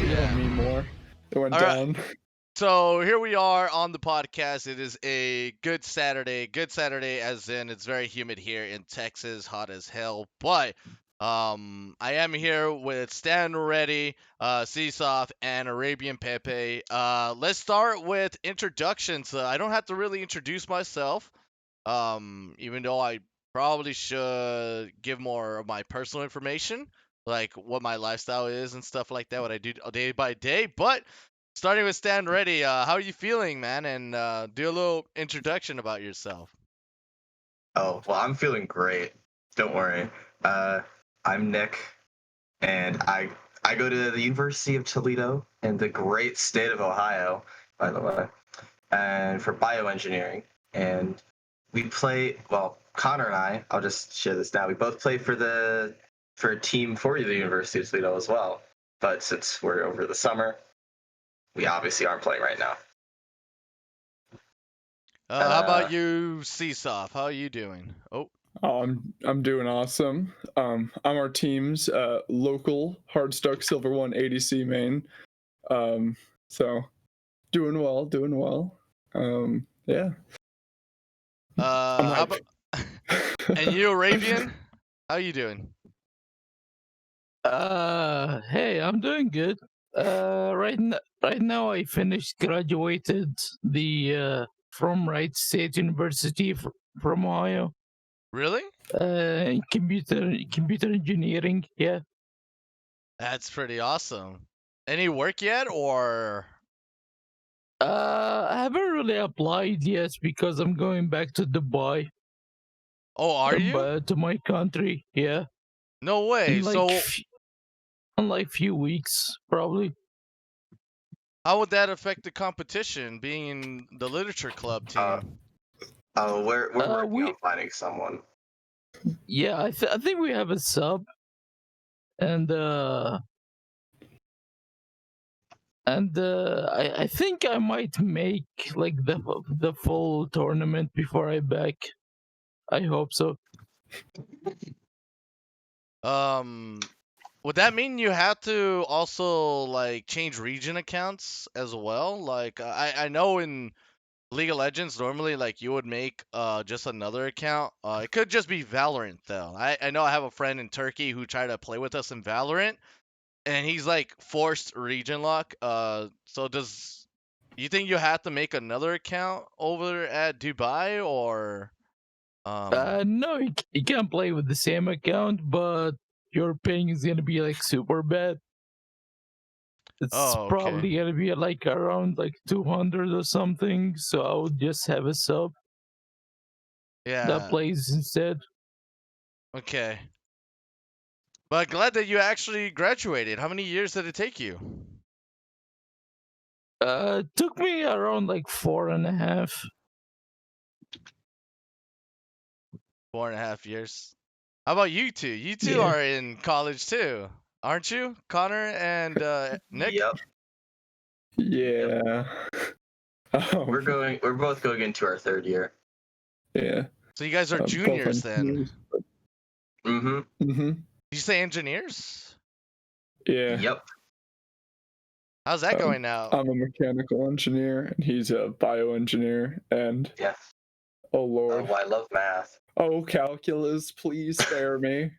You Yeah. know me more. It went All right. down. So here we are on the podcast. It is a good Saturday. Good Saturday, as in it's very humid here in Texas, hot as hell. But I am here with Stan Ready, Csof, and ArabianPepe. Let's start with introductions. I don't have to really introduce myself, even though I probably should give more of my personal information, like what my lifestyle is and stuff like that, what I do day by day. But starting with Stan Ready, how are you feeling, man? And do a little introduction about yourself. Oh, well, I'm feeling great. Don't worry. I'm Nick, and I go to the University of Toledo in the great state of Ohio, by the way, and for bioengineering. And we play, well, Connor and I'll just share this now. We both play for a team for the University of Toledo as well. But since we're over the summer, we obviously aren't playing right now. How about you, Csof? How are you doing? Oh, I'm doing awesome. I'm our team's local Hardstuck Silver One ADC main. So doing well. Yeah. how about and you, Arabian? How you doing? Hey, I'm doing good. Right now I graduated from Wright State University from Ohio. Really? In computer engineering. Yeah. That's pretty awesome. Any work yet, or? I haven't really applied yet because I'm going back to Dubai. Oh, are you? To my country, yeah. No way. In like few weeks, probably. How would that affect the competition, being in the literature club team? We're working on finding someone. Yeah, I think we have a sub, and I think I might make like the full tournament before I back. I hope so. Would that mean you have to also like change region accounts as well? Like I know in League of Legends normally like you would make just another account. It could just be Valorant though. I know I have a friend in Turkey who tried to play with us in Valorant, and he's like forced region lock. So does you think you have to make another account over at Dubai or No, you can't play with the same account, but your ping is gonna be like super bad. It's probably gonna be like around like 200 or something. So I would just have a sub that plays instead. Okay. But glad that you actually graduated. How many years did it take you? It took me around like 4.5. 4.5 years. How about you two? You two Yeah. are in college too, aren't you, Connor and Nick? Yep. Yeah. We're both going into our third year. Yeah. So you guys are juniors then. Mm-hmm. Mm-hmm. Did you say engineers? Yeah. Yep. How's that going now? I'm a mechanical engineer, and he's a bioengineer, and yeah. Oh Lord. Oh, I love math. Oh, calculus, please spare me.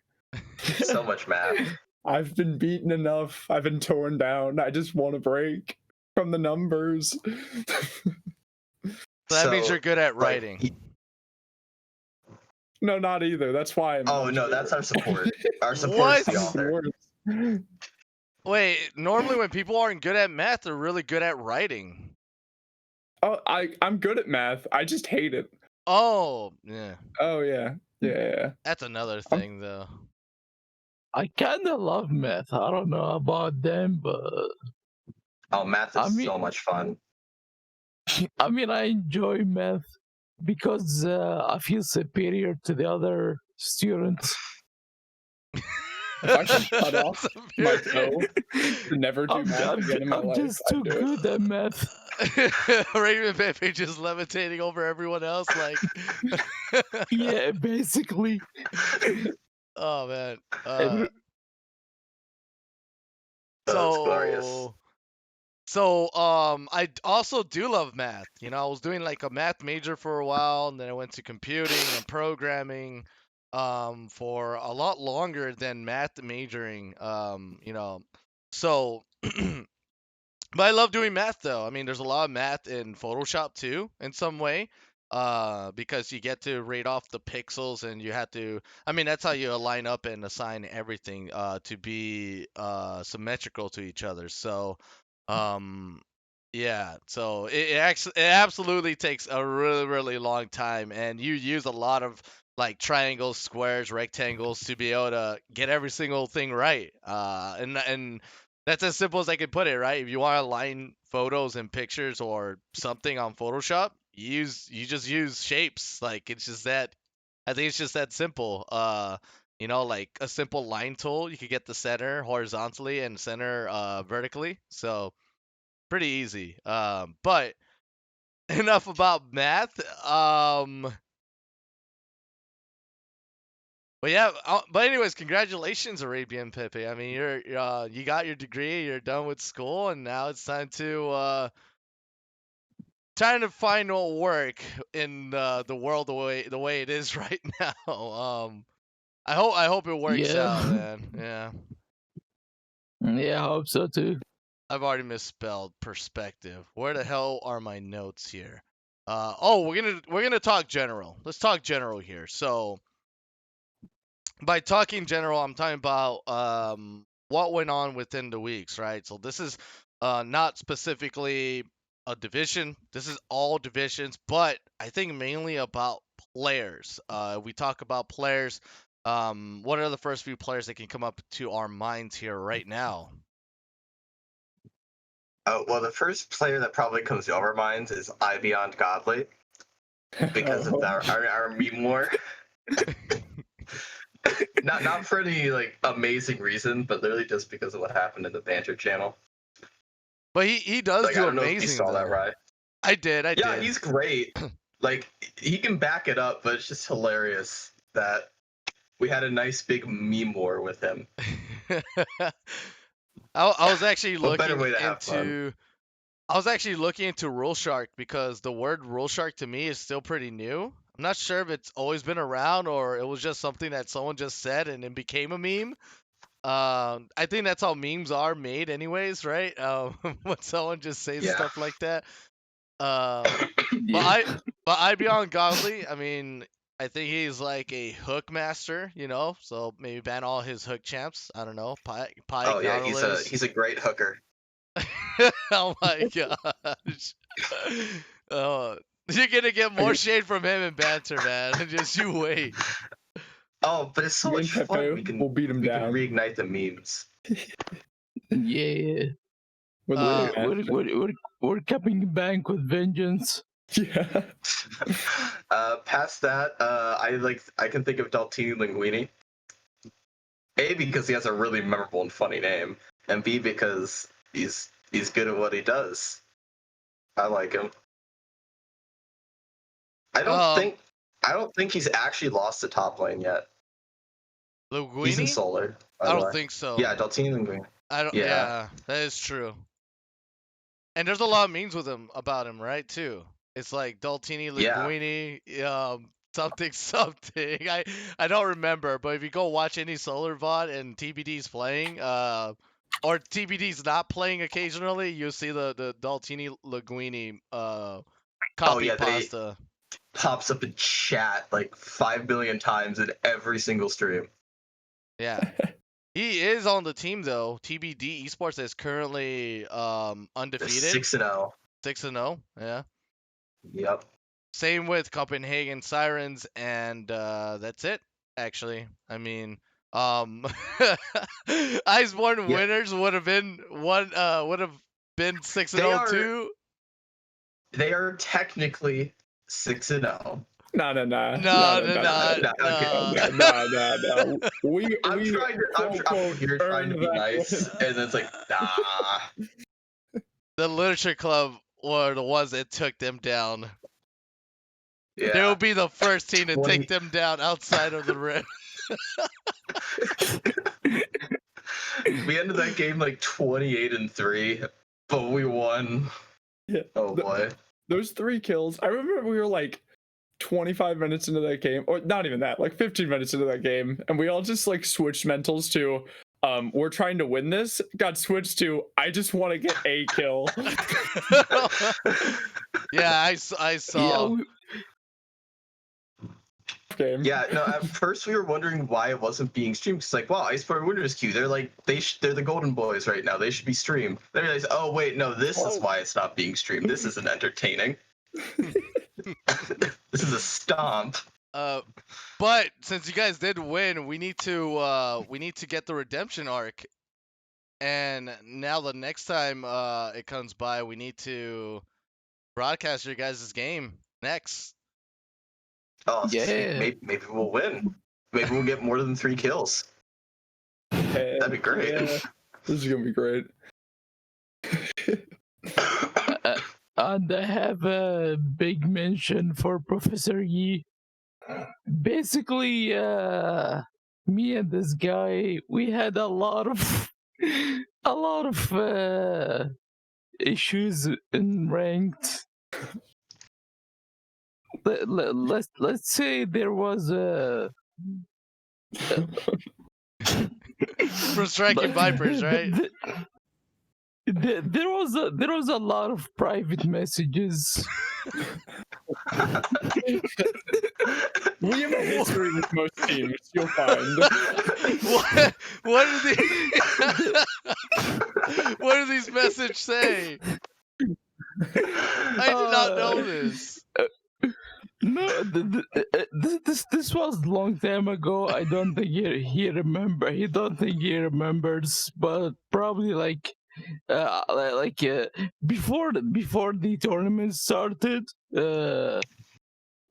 So much math. I've been beaten enough. I've been torn down. I just want a break from the numbers. So that means you're good at writing. No, not either. That's why I'm. Oh no, that's our support. Our support is the author. Wait, normally when people aren't good at math, they're really good at writing. Oh, I'm good at math. I just hate it. Oh, yeah. Oh, yeah. Yeah. That's another thing, though. I kind of love math. I don't know about them, but... Oh, math is so much fun. I mean, I enjoy math because I feel superior to the other students. If I can cut off my toe to never do math again in my life, I'm just too good at math. ArabianPepe just levitating over everyone else, like. Yeah, basically. Oh man. That's glorious. I also do love math. You know, I was doing like a math major for a while, and then I went to computing and programming for a lot longer than math majoring. You know, so but I love doing math though. I mean, there's a lot of math in Photoshop too, in some way, because you get to rate off the pixels and you have to. I mean, that's how you line up and assign everything to be symmetrical to each other. So, um, yeah. So it absolutely takes a really really long time, and you use a lot of like triangles, squares, rectangles to be able to get every single thing right. And that's as simple as I can put it, right? If you want to align photos and pictures or something on Photoshop, you just use shapes. Like it's just that I think it's just that simple. You know, like a simple line tool, you could get the center horizontally and center vertically. So pretty easy. But enough about math. But yeah, but anyways, congratulations, ArabianPepe. I mean, you got your degree, you're done with school, and now it's time to trying to find what work in the world the way it is right now. I hope it works out, Yeah. man. Yeah. Yeah, I hope so too. I've already misspelled perspective. Where the hell are my notes here? Oh, we're gonna talk general. Let's talk general here. So by talking general, I'm talking about what went on within the weeks, right? So this is not specifically a division. This is all divisions, but I think mainly about players. We talk about players. What are the first few players that can come up to our minds here right now? Well, the first player that probably comes to our minds is I Beyond Godly because of our meme war. not for any like amazing reason, but literally just because of what happened in the banter channel. But he does Like, do I don't amazing. know if you saw though. that, right? I did. Yeah, he's great. Like, he can back it up, but it's just hilarious that we had a nice big meme war with him. I was actually What better looking way to have fun? into. I was actually looking into Rule Shark because the word Rule Shark to me is still pretty new. I'm not sure if it's always been around or it was just something that someone just said and it became a meme. I think that's how memes are made, anyways, right? When someone just says Yeah. stuff like that. But Yeah. I Beyond Godly, I mean, I think he's like a hook master, you know. So maybe ban all his hook champs. I don't know, Pike, Oh yeah, Nautilus. he's a great hooker. Oh my gosh. You're gonna get more shade from him in banter, man. Just you wait. Oh, but it's so Me much and fun. Pepe will beat him We can down. reignite the memes. Yeah. We're coming back with vengeance. Yeah. Past that, I can think of Daltini Linguini. A, because he has a really memorable and funny name, and B, because he's good at what he does. I like him. I don't think he's actually lost the top lane yet. Linguini? He's in Solar. I don't think so. Yeah, Daltini Linguini. Yeah, that is true. And there's a lot of memes with him about him, right? Too. It's like Daltini Linguini, something. I don't remember, but if you go watch any Solar VOD and TBD's playing, or TBD's not playing occasionally, you'll see the Daltini Linguini copy pasta. Pops up in chat like 5 billion times in every single stream. Yeah. He is on the team though. TBD Esports is currently undefeated. 6-0. 6-0, yeah. Yep. Same with Copenhagen Sirens, and that's it. Actually, I mean, Iceborne winners would have been 6-0 too. They are technically 6-0. No. I'm trying to be nice, and it's like, nah. The Literature Club were the ones that took them down. Yeah. They will be the first team to take them down outside of the rim. We ended that game like 28-3, but we won. Yeah. Oh boy. Those 3 kills. I remember we were like 25 minutes into that game, or not even that, like 15 minutes into that game, and we all just like switched mentals to we're trying to win this. Got switched to I just want to get a kill. Yeah, I saw. Game. Yeah, no, at first we were wondering why it wasn't being streamed. It's like, wow, Iceport Winners Queue, they're like they're the golden boys right now. They should be streamed. Then we realized, oh wait, no, this is why it's not being streamed. This isn't entertaining. This is a stomp. But since you guys did win, we need to get the redemption arc. And now the next time it comes by, we need to broadcast your guys' game next. Oh, Yeah. maybe we'll win. Maybe we'll get more than 3 kills. That'd be great. Yeah, this is gonna be great. And I have a big mention for Professor Yi. Basically, me and this guy, we had a lot of issues in ranked. Let's say there was a For striking vipers, right? There was a lot of private messages. We have a history with most teams. You'll find. What do these messages say? I did not know this. No, this was a long time ago. I don't think he remember. He don't think he remembers, but probably before the tournament started,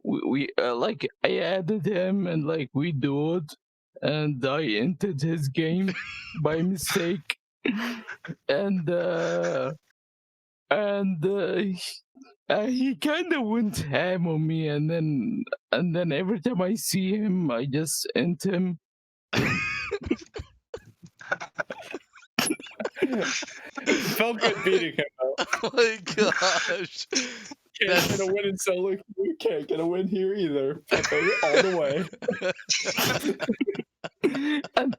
we like I added him and like we do it, and I entered his game by mistake, and he kind of went ham on me, and then every time I see him, I just end him. Felt good beating him though. Oh my gosh. Can't get a win in solo queue. Can't get a win here either. Pepe all the way. and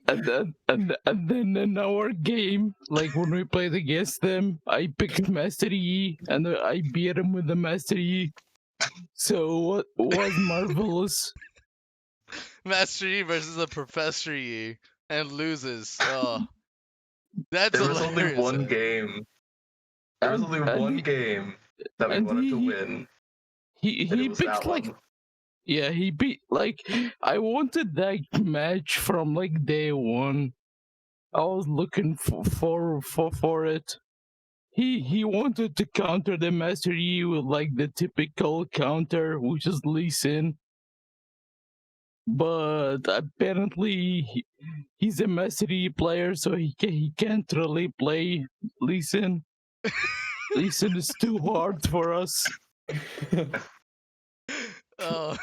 then in our game, like when we played against them, I picked Master E and I beat him with the Master E. So what was marvelous? Master Yi versus the Professor Yi and loses. Oh, that's There was hilarious. only one game. There was only one game that we wanted to win. He picked like one. Yeah, he beat like I wanted that match from like day one. I was looking for it. He wanted to counter the Master Yi with like the typical counter, which is Lee Sin. But apparently he's a Master Yi player, so he can't really play Lee Sin. Lee Sin is too hard for us. Oh.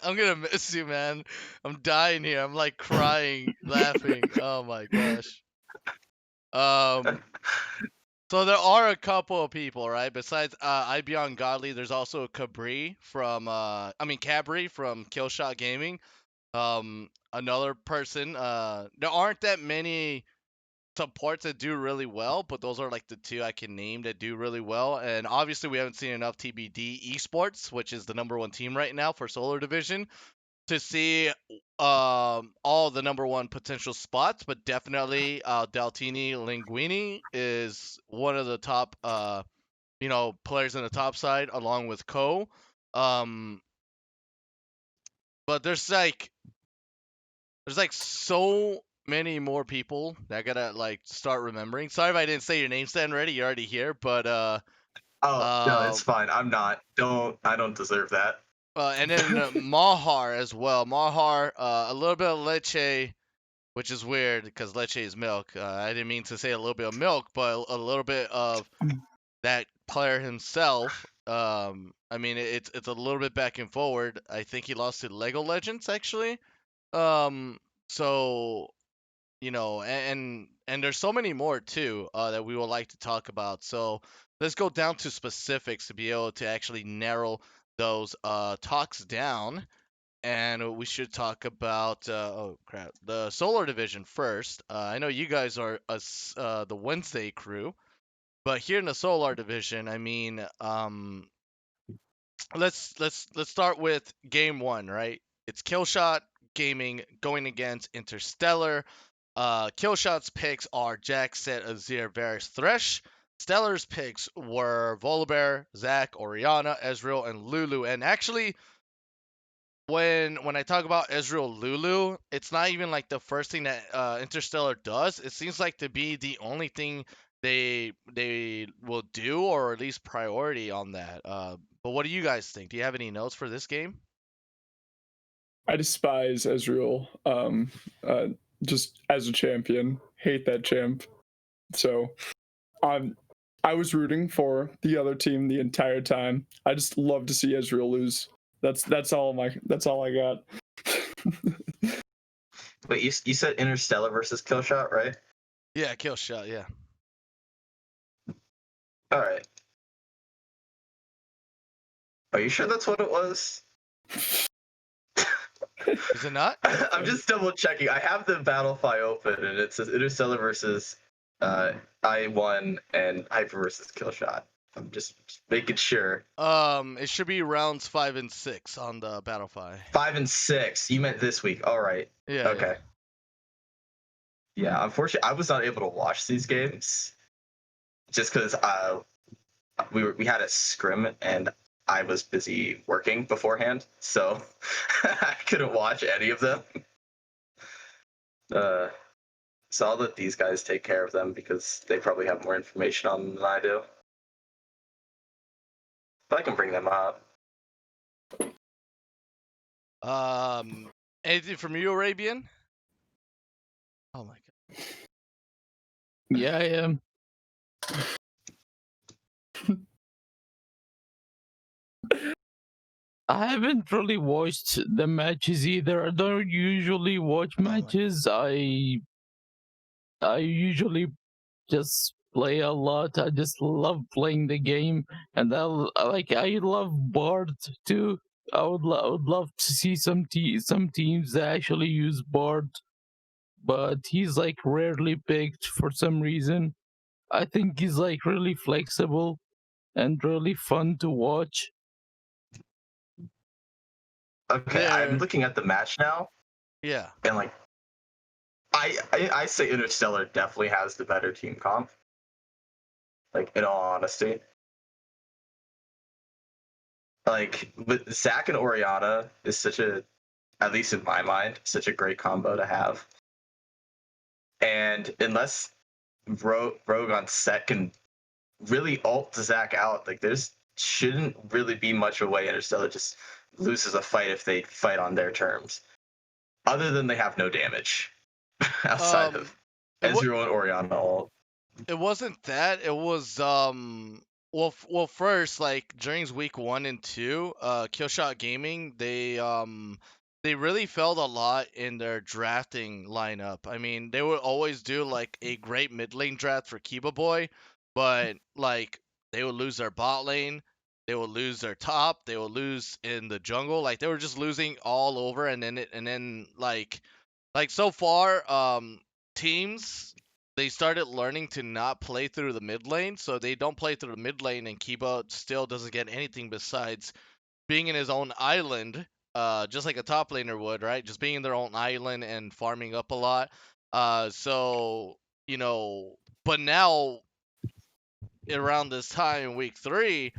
I'm gonna miss you, man. I'm dying here. I'm like crying, laughing. Oh my gosh. So there are a couple of people, right? Besides Ibion Godly, there's also Cabri from Killshot Gaming. Another person. There aren't that many supports that do really well, but those are like the 2 I can name that do really well. And obviously we haven't seen enough TBD Esports, which is the #1 team right now for Solar Division, to see all the #1 potential spots. But definitely Daltini Linguini is one of the top players in the top side along with Ko. But there's like so many more people that I gotta like start remembering. Sorry if I didn't say your name, Stan. Already, you're already here, but no, it's fine. I'm not. I don't deserve that. And then Mahar as well. Mahar, a little bit of leche, which is weird because leche is milk. I didn't mean to say a little bit of milk, but a little bit of that player himself. I mean, it's a little bit back and forward. I think he lost to Lego Legends actually. So and there's so many more too that we would like to talk about. So let's go down to specifics to be able to actually narrow those talks down. And we should talk about oh crap, the Solar Division first. I know you guys are the Wednesday crew, but here in the Solar Division, I mean, let's start with game one, right? It's Killshot Gaming going against Interstellar. Killshot's picks are Jack, Set, Azir, Varus, Thresh. Stellar's picks were Volibear, Zac, Orianna, Ezreal, and Lulu. And actually, when I talk about Ezreal Lulu, it's not even like the first thing that Interstellar does. It seems like to be the only thing they will do, or at least priority on that. But what do you guys think? Do you have any notes for this game? I despise Ezreal. Just as a champion, hate that champ. So, I was rooting for the other team the entire time. I just love to see Ezreal lose. That's all I got. Wait, you said Interstellar versus Killshot, right? Yeah, Killshot. Yeah. All right. Are you sure that's what it was? Is it not? I'm just double checking. I have the battle file open, and it says Interstellar versus I1 and Hyper versus Killshot. I'm just making sure. It should be rounds 5 and 6 on the Battlefy. 5 and 6. You meant this week. All right. Yeah. Okay. Yeah. Unfortunately, I was not able to watch these games just because we had a scrim and I was busy working beforehand, so I couldn't watch any of them. So I'll let these guys take care of them because they probably have more information on them than I do. But I can bring them up. Anything from you, Arabian? Oh my god. Yeah, I am. I haven't really watched the matches either. I don't usually watch matches. I usually just play a lot. I just love playing the game, and I love Bard too. I would love to see some teams that actually use Bard, but he's like rarely picked for some reason. I think he's like really flexible and really fun to watch. Okay, I'm looking at the match now. Yeah. And like, I say Interstellar definitely has the better team comp. Like, in all honesty. Like, but Zac and Orianna is such a, at least in my mind, such a great combo to have. And unless Rogue on set can really ult Zac out, like there's shouldn't really be much of a way Interstellar just loses a fight if they fight on their terms. Other than they have no damage outside of Ezreal and Orianna ult. It wasn't that. It was well first, like during week 1 and 2, Killshot Gaming, they really failed a lot in their drafting lineup. I mean, they would always do like a great mid lane draft for Kiba Boy, but like they would lose their bot lane, they would lose their top, they would lose in the jungle. Like they were just losing all over, and then like so far, teams, they started learning to not play through the mid lane, so they don't play through the mid lane, and Kiba still doesn't get anything besides being in his own island, just like a top laner would, right? Just being in their own island and farming up a lot. So but now around this time in week 3,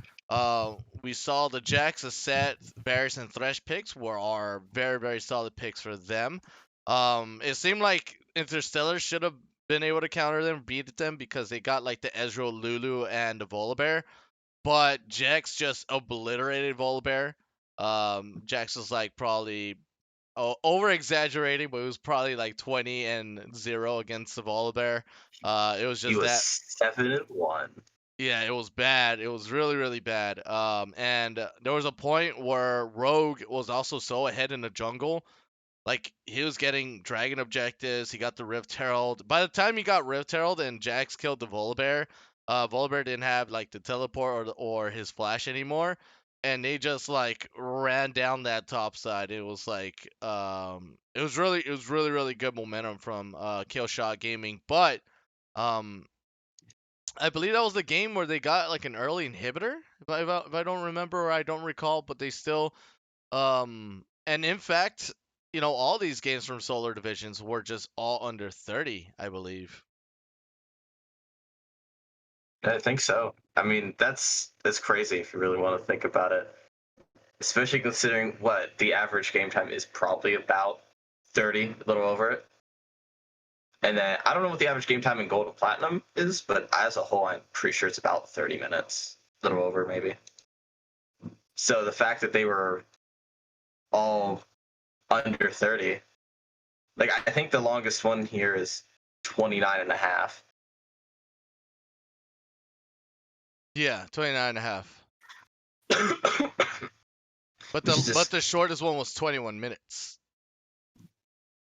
we saw the Jax, Set, Varus, and Thresh picks were our very, very solid picks for them. It seemed like Interstellar should have been able to counter them, beat them, because they got like the Ezreal, Lulu, and the Volibear. But Jax just obliterated Volibear. Jax was like probably over exaggerating, but it was probably like 20 and 0 against the Volibear. It was just He was that. 7-1. Yeah, it was bad. It was really, really bad. And there was a point where Rogue was also so ahead in the jungle. like he was getting dragon objectives. He got the Rift Herald. By the time he got Rift Herald and Jax killed the Volibear, Volibear didn't have like the teleport or his flash anymore, and they just like ran down that top side. It was like it was really good momentum from Killshot Gaming, but um I believe that was the game where they got like an early inhibitor, if I don't remember or I don't recall, but they still and in fact, you know, all these games from Solar Divisions were just all under 30, I believe. I think so. I mean, that's crazy if you really want to think about it. Especially considering what the average game time is, probably about 30, a little over it. And then I don't know what the average game time in Gold and Platinum is, but as a whole, I'm pretty sure it's about 30 minutes, a little over maybe. So the fact that they were all under 30, like I think the longest one here is 29 and a half. Yeah, 29 and a half. But the shortest one was 21 minutes.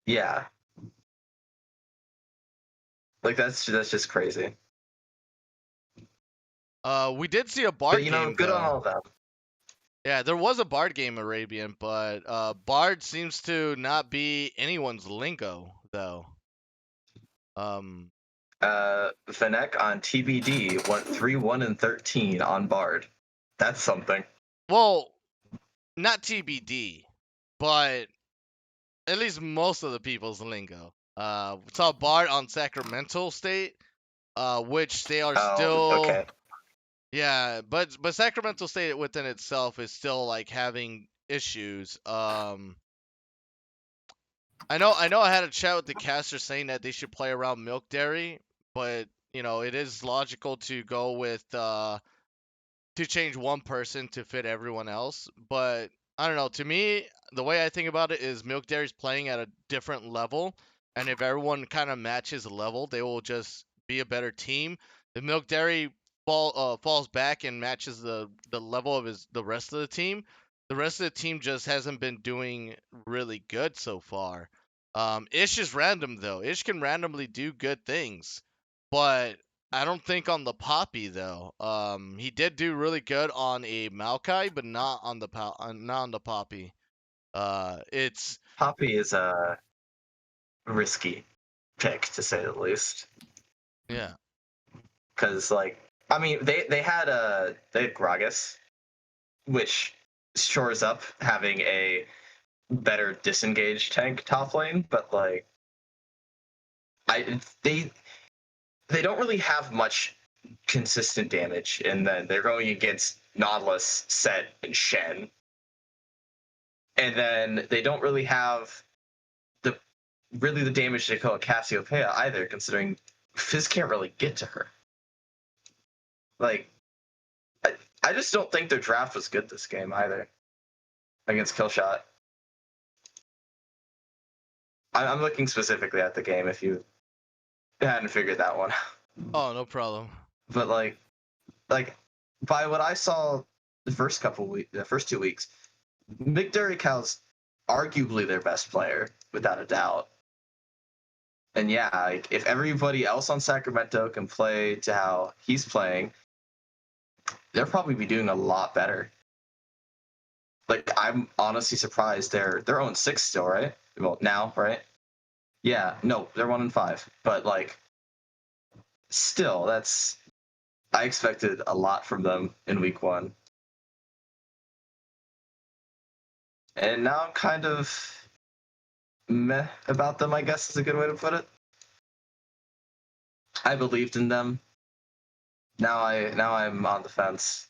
Yeah. Like that's just crazy. We did see a Bard But you know, game, good though. on all of them. Yeah, there was a Bard game, Arabian, but Bard seems to not be anyone's lingo, though. Fennec on TBD went 3-1-13 on Bard. That's something. Well, not TBD, but at least most of the people's lingo. Saw Bard on Sacramento State, which they are still. Okay. Yeah, but Sacramento State within itself is still like having issues. I know I had a chat with the caster saying that they should play around Milk Dairy, but you know, it is logical to go with to change one person to fit everyone else. But I don't know. To me, the way I think about it is Milk Dairy's playing at a different level, and if everyone kind of matches level, they will just be a better team. If Milk Dairy falls back and matches the level of the rest of the team, the rest of the team just hasn't been doing really good so far. Ish is random though. Ish can randomly do good things, but I don't think on the Poppy though. He did do really good on a Maokai, but not on the not on the Poppy. It's Poppy is a risky pick to say the least. yeah. Because like, I mean, they had Gragas, which shores up having a better disengage tank top lane, but like, they don't really have much consistent damage, and then they're going against Nautilus, Set, and Shen. And then they don't really have the damage to kill Cassiopeia either, considering Fizz can't really get to her. Like, I just don't think their draft was good this game either against Killshot. I'm looking specifically at the game if you hadn't figured that one. Oh, no problem. But like by what I saw the first 2 weeks, McDurry Cal's arguably their best player without a doubt. And yeah, like, if everybody else on Sacramento can play to how he's playing, they'll probably be doing a lot better. Like, I'm honestly surprised they're 0-6 still, right? Well, now, right? Yeah, no, they're 1-5. But like, still, I expected a lot from them in week 1. And now I'm kind of meh about them, I guess is a good way to put it. I believed in them. Now I'm on the fence.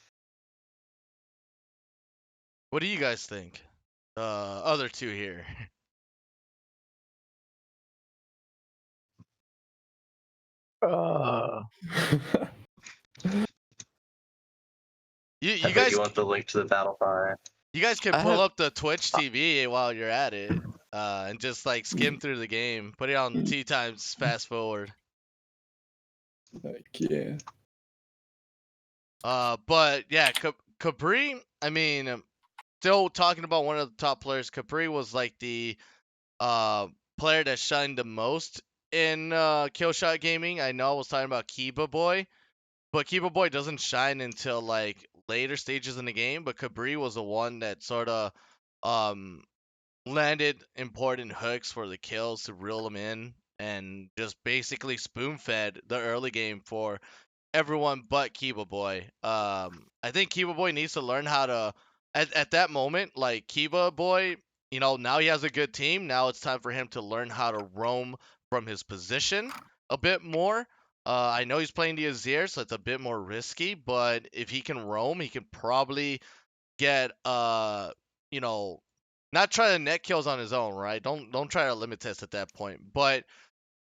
What do you guys think? Other two here. You I bet guys you want the link to the battle fire. you guys can pull up the Twitch TV while you're at it, and just like skim through the game. Put it on 2 times fast forward. Like, yeah. But yeah, Capri. I mean, still talking about one of the top players. Capri was like the player that shined the most in Killshot Gaming. I know I was talking about Kiba Boy, but Kiba Boy doesn't shine until like later stages in the game. But Cabri was the one that sort of um landed important hooks for the kills to reel them in and just basically spoon fed the early game for everyone but Kiba Boy. I think Kiba Boy needs to learn how to at that moment, like Kiba Boy, now he has a good team. Now it's time for him to learn how to roam from his position a bit more. I know he's playing the Azir, so it's a bit more risky, but if he can roam, he can probably get you know, not try to net kills on his own, right? Don't try to limit test at that point. But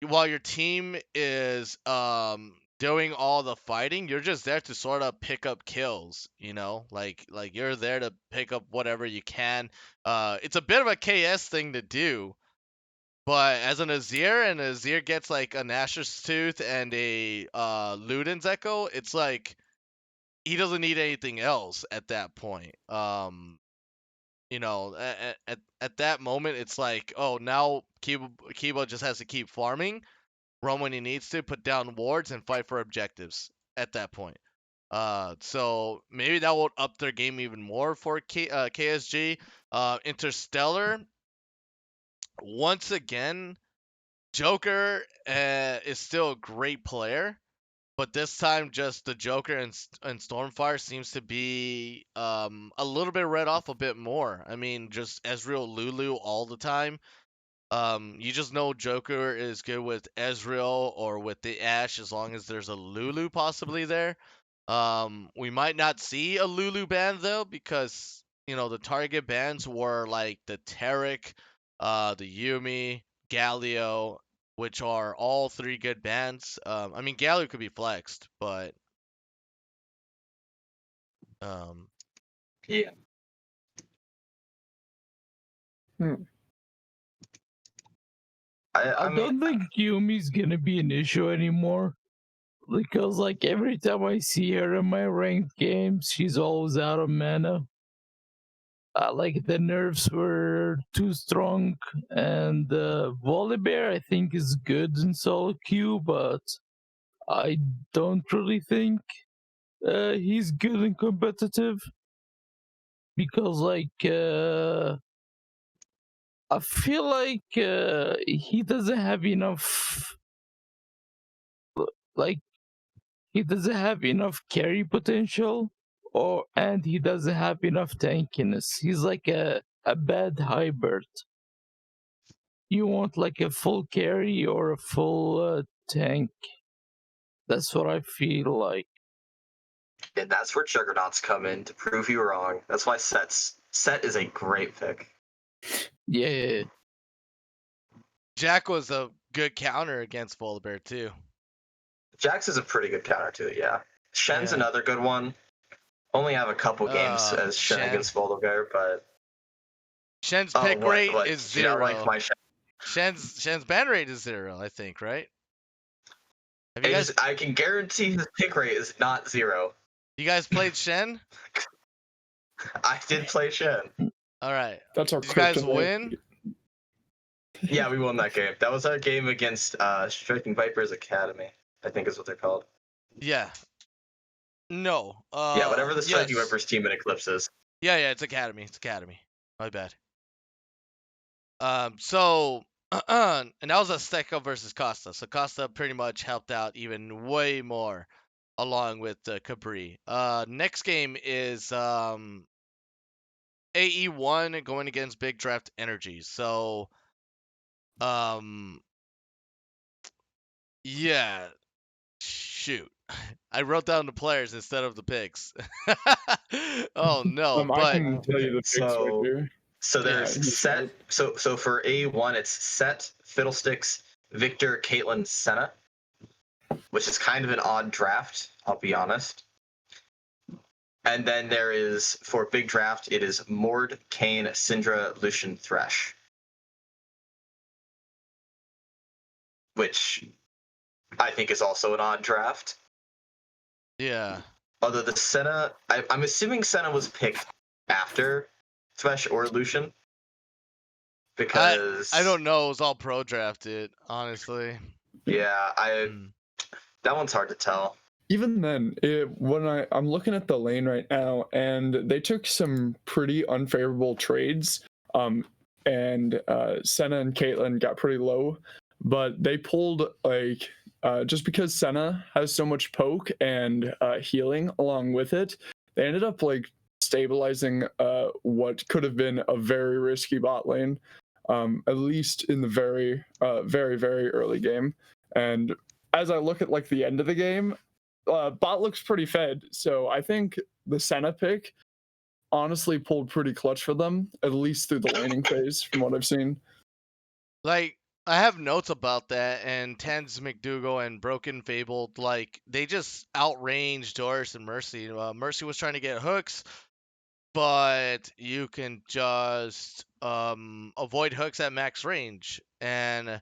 while your team is doing all the fighting, you're just there to sort of pick up kills, like you're there to pick up whatever you can. It's a bit of a KS thing to do, but as an Azir, and Azir gets like a Nashor's Tooth and a Luden's Echo, it's like he doesn't need anything else at that point. At that moment, it's like, oh, now Kiba just has to keep farming, roam when he needs to, put down wards, and fight for objectives at that point. So maybe that will up their game even more for KSG. Interstellar, once again, Joker is still a great player, but this time just the Joker and Stormfire seems to be a little bit read off a bit more. I mean, just Ezreal Lulu all the time. You just know Joker is good with Ezreal or with the Ashe as long as there's a Lulu possibly there. We might not see a Lulu ban though because the target bans were like the Taric, the Yumi, Galio, which are all three good bans. I mean Galio could be flexed, but Yeah. I I mean, don't think Yumi's gonna be an issue anymore. Because like every time I see her in my ranked games, she's always out of mana. Like the nerfs were too strong, and Volibear I think is good in solo queue, but I don't really think he's good in competitive because I feel like he doesn't have enough like he doesn't have enough carry potential and he doesn't have enough tankiness. He's like a bad hybrid. You want like a full carry or a full tank. That's what I feel like. and that's where Juggernauts come in to prove you wrong. That's why Set is a great pick. Yeah. Jack was a good counter against Volibear too. Jax is a pretty good counter to it, yeah. Shen's Yeah. another good one. Only have a couple games as Shen against Volibear, but Shen's pick rate is Do you not 0. like my Shen? Shen's ban rate is 0, I think, right? Have you guys I can guarantee his pick rate is not 0. you guys played Shen? I did play Shen. All right. That's our Did you guys kryptonite. win? Yeah, we won that game. That was our game against Striking Vipers Academy, I think is what they're called. Yeah. No. Yeah, whatever the Striking yes. Vipers team in Eclipse is. Yeah, it's Academy. It's Academy. My bad. So and that was a Stecco versus Costa. So Costa pretty much helped out even way more along with Capri. Next game is AE1 going against Big Draft Energy. So yeah, shoot. I wrote down the players instead of the picks. Oh no, I but can tell you the picks right here. So there's Yeah, Set. So for A1, it's Set, Fiddlesticks, Victor, Caitlyn, Senna, which is kind of an odd draft, I'll be honest. And then there is, for Big Draft, it is Mord, Kayn, Syndra, Lucian, Thresh. Which I think is also an odd draft. yeah. Although the Senna, I'm assuming Senna was picked after Thresh or Lucian. because I don't know. It was all pro drafted, honestly. Yeah, that one's hard to tell. Even then, when I'm looking at the lane right now, and they took some pretty unfavorable trades. And Senna and Caitlyn got pretty low, but they pulled like just because Senna has so much poke and healing along with it, they ended up like stabilizing what could have been a very risky bot lane, at least in the very very early game. And as I look at like the end of the game, bot looks pretty fed. So I think the Senna pick honestly pulled pretty clutch for them, at least through the laning phase, from what I've seen. Like, I have notes about that, and Tens, McDougal, and Broken Fabled, like, they just outranged Doris and Mercy. Mercy was trying to get hooks, but you can just avoid hooks at max range. And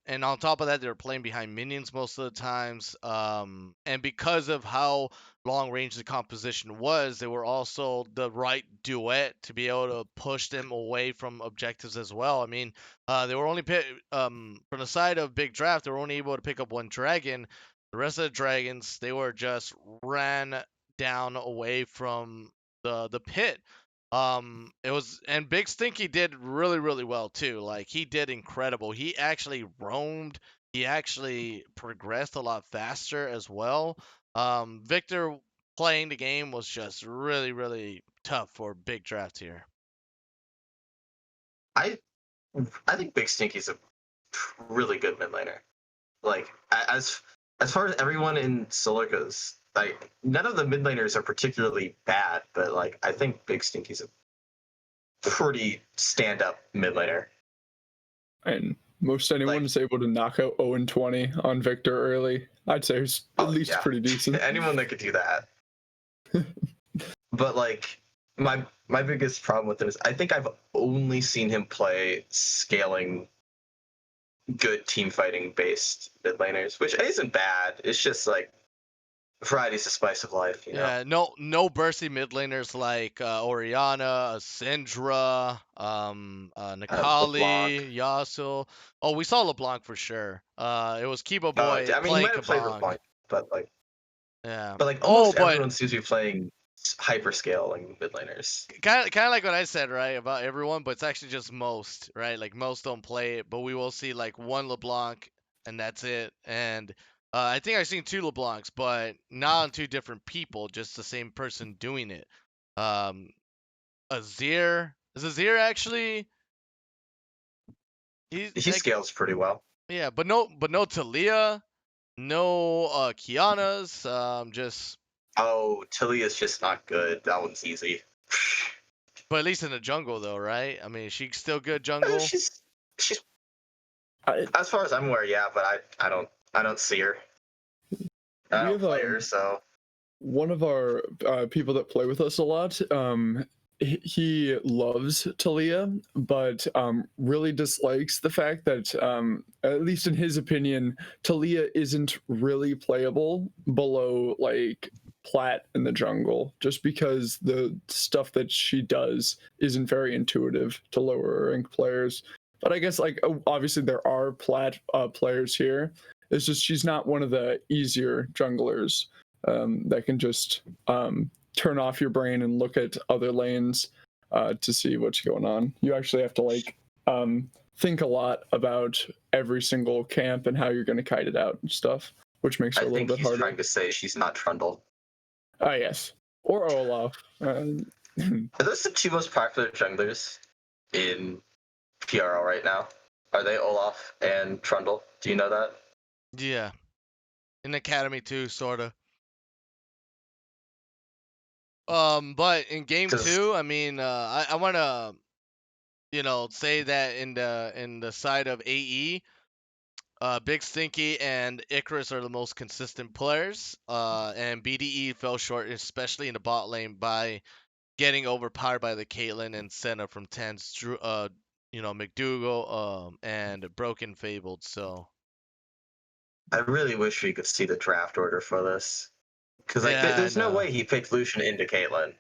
and on top of that, they were playing behind minions most of the times. And because of how long range the composition was, they were also the right duet to be able to push them away from objectives as well. I mean, they were only from the side of Big Draft, they were only able to pick up one dragon. The rest of the dragons, they were just ran down away from the pit. It was, and Big Stinky did really, really well too. Like, he did incredible. He actually roamed. He actually progressed a lot faster as well. Victor playing the game was just really, really tough for Big Draft here. I think Big Stinky's a really good mid laner. Like, as far as everyone in solo goes, like, none of the mid laners are particularly bad, but like, I think Big Stinky's a pretty stand up mid laner. And most anyone is able to knock out 0-20 on Victor early. I'd say he's at least pretty decent. Anyone that could do that. But like, my biggest problem with him is I think I've only seen him play scaling good team fighting based mid laners, which isn't bad. It's just like, variety's the spice of life, you know? Yeah, no bursty mid laners like Oriana, Syndra, Nakali, Yasuo. Oh, we saw LeBlanc for sure. It was Kiba Boy I mean, he playing might have played Kabang. LeBlanc, but like, yeah. But like, almost everyone seems to be playing hyperscaling mid laners. Kind of like what I said, right, about everyone, but it's actually just most, right? Like, most don't play it, but we will see like one LeBlanc, and that's it. And I think I've seen two LeBlancs, but not on two different people, just the same person doing it. Azir, is Azir actually? He like, scales pretty well. Yeah, but no Talia, no Kiana's, just. Oh, Talia's just not good. That one's easy. But at least in the jungle, though, right? I mean, she's still good jungle. She's as far as I'm aware, yeah. But I don't see her. I don't play her, so. One of our people that play with us a lot, he loves Talia, but really dislikes the fact that, at least in his opinion, Talia isn't really playable below like Plat in the jungle, just because the stuff that she does isn't very intuitive to lower rank players. But I guess like obviously there are Plat players here. It's just she's not one of the easier junglers that can just turn off your brain and look at other lanes to see what's going on. You actually have to like think a lot about every single camp and how you're going to kite it out and stuff, which makes it a little bit harder. I think he's trying to say she's not Trundle. Oh, yes. Or Olaf. Are those the two most popular junglers in PRL right now? Are they Olaf and Trundle? Do you know that? Yeah. In Academy too, sorta. But in game 2, I mean, I wanna, say that in the side of AE, Big Stinky and Icarus are the most consistent players. And BDE fell short, especially in the bot lane, by getting overpowered by the Caitlyn and Senna from Tens, McDougal, and Broken Fabled. So I really wish we could see the draft order for this, because there's no way he picked Lucian into Caitlyn.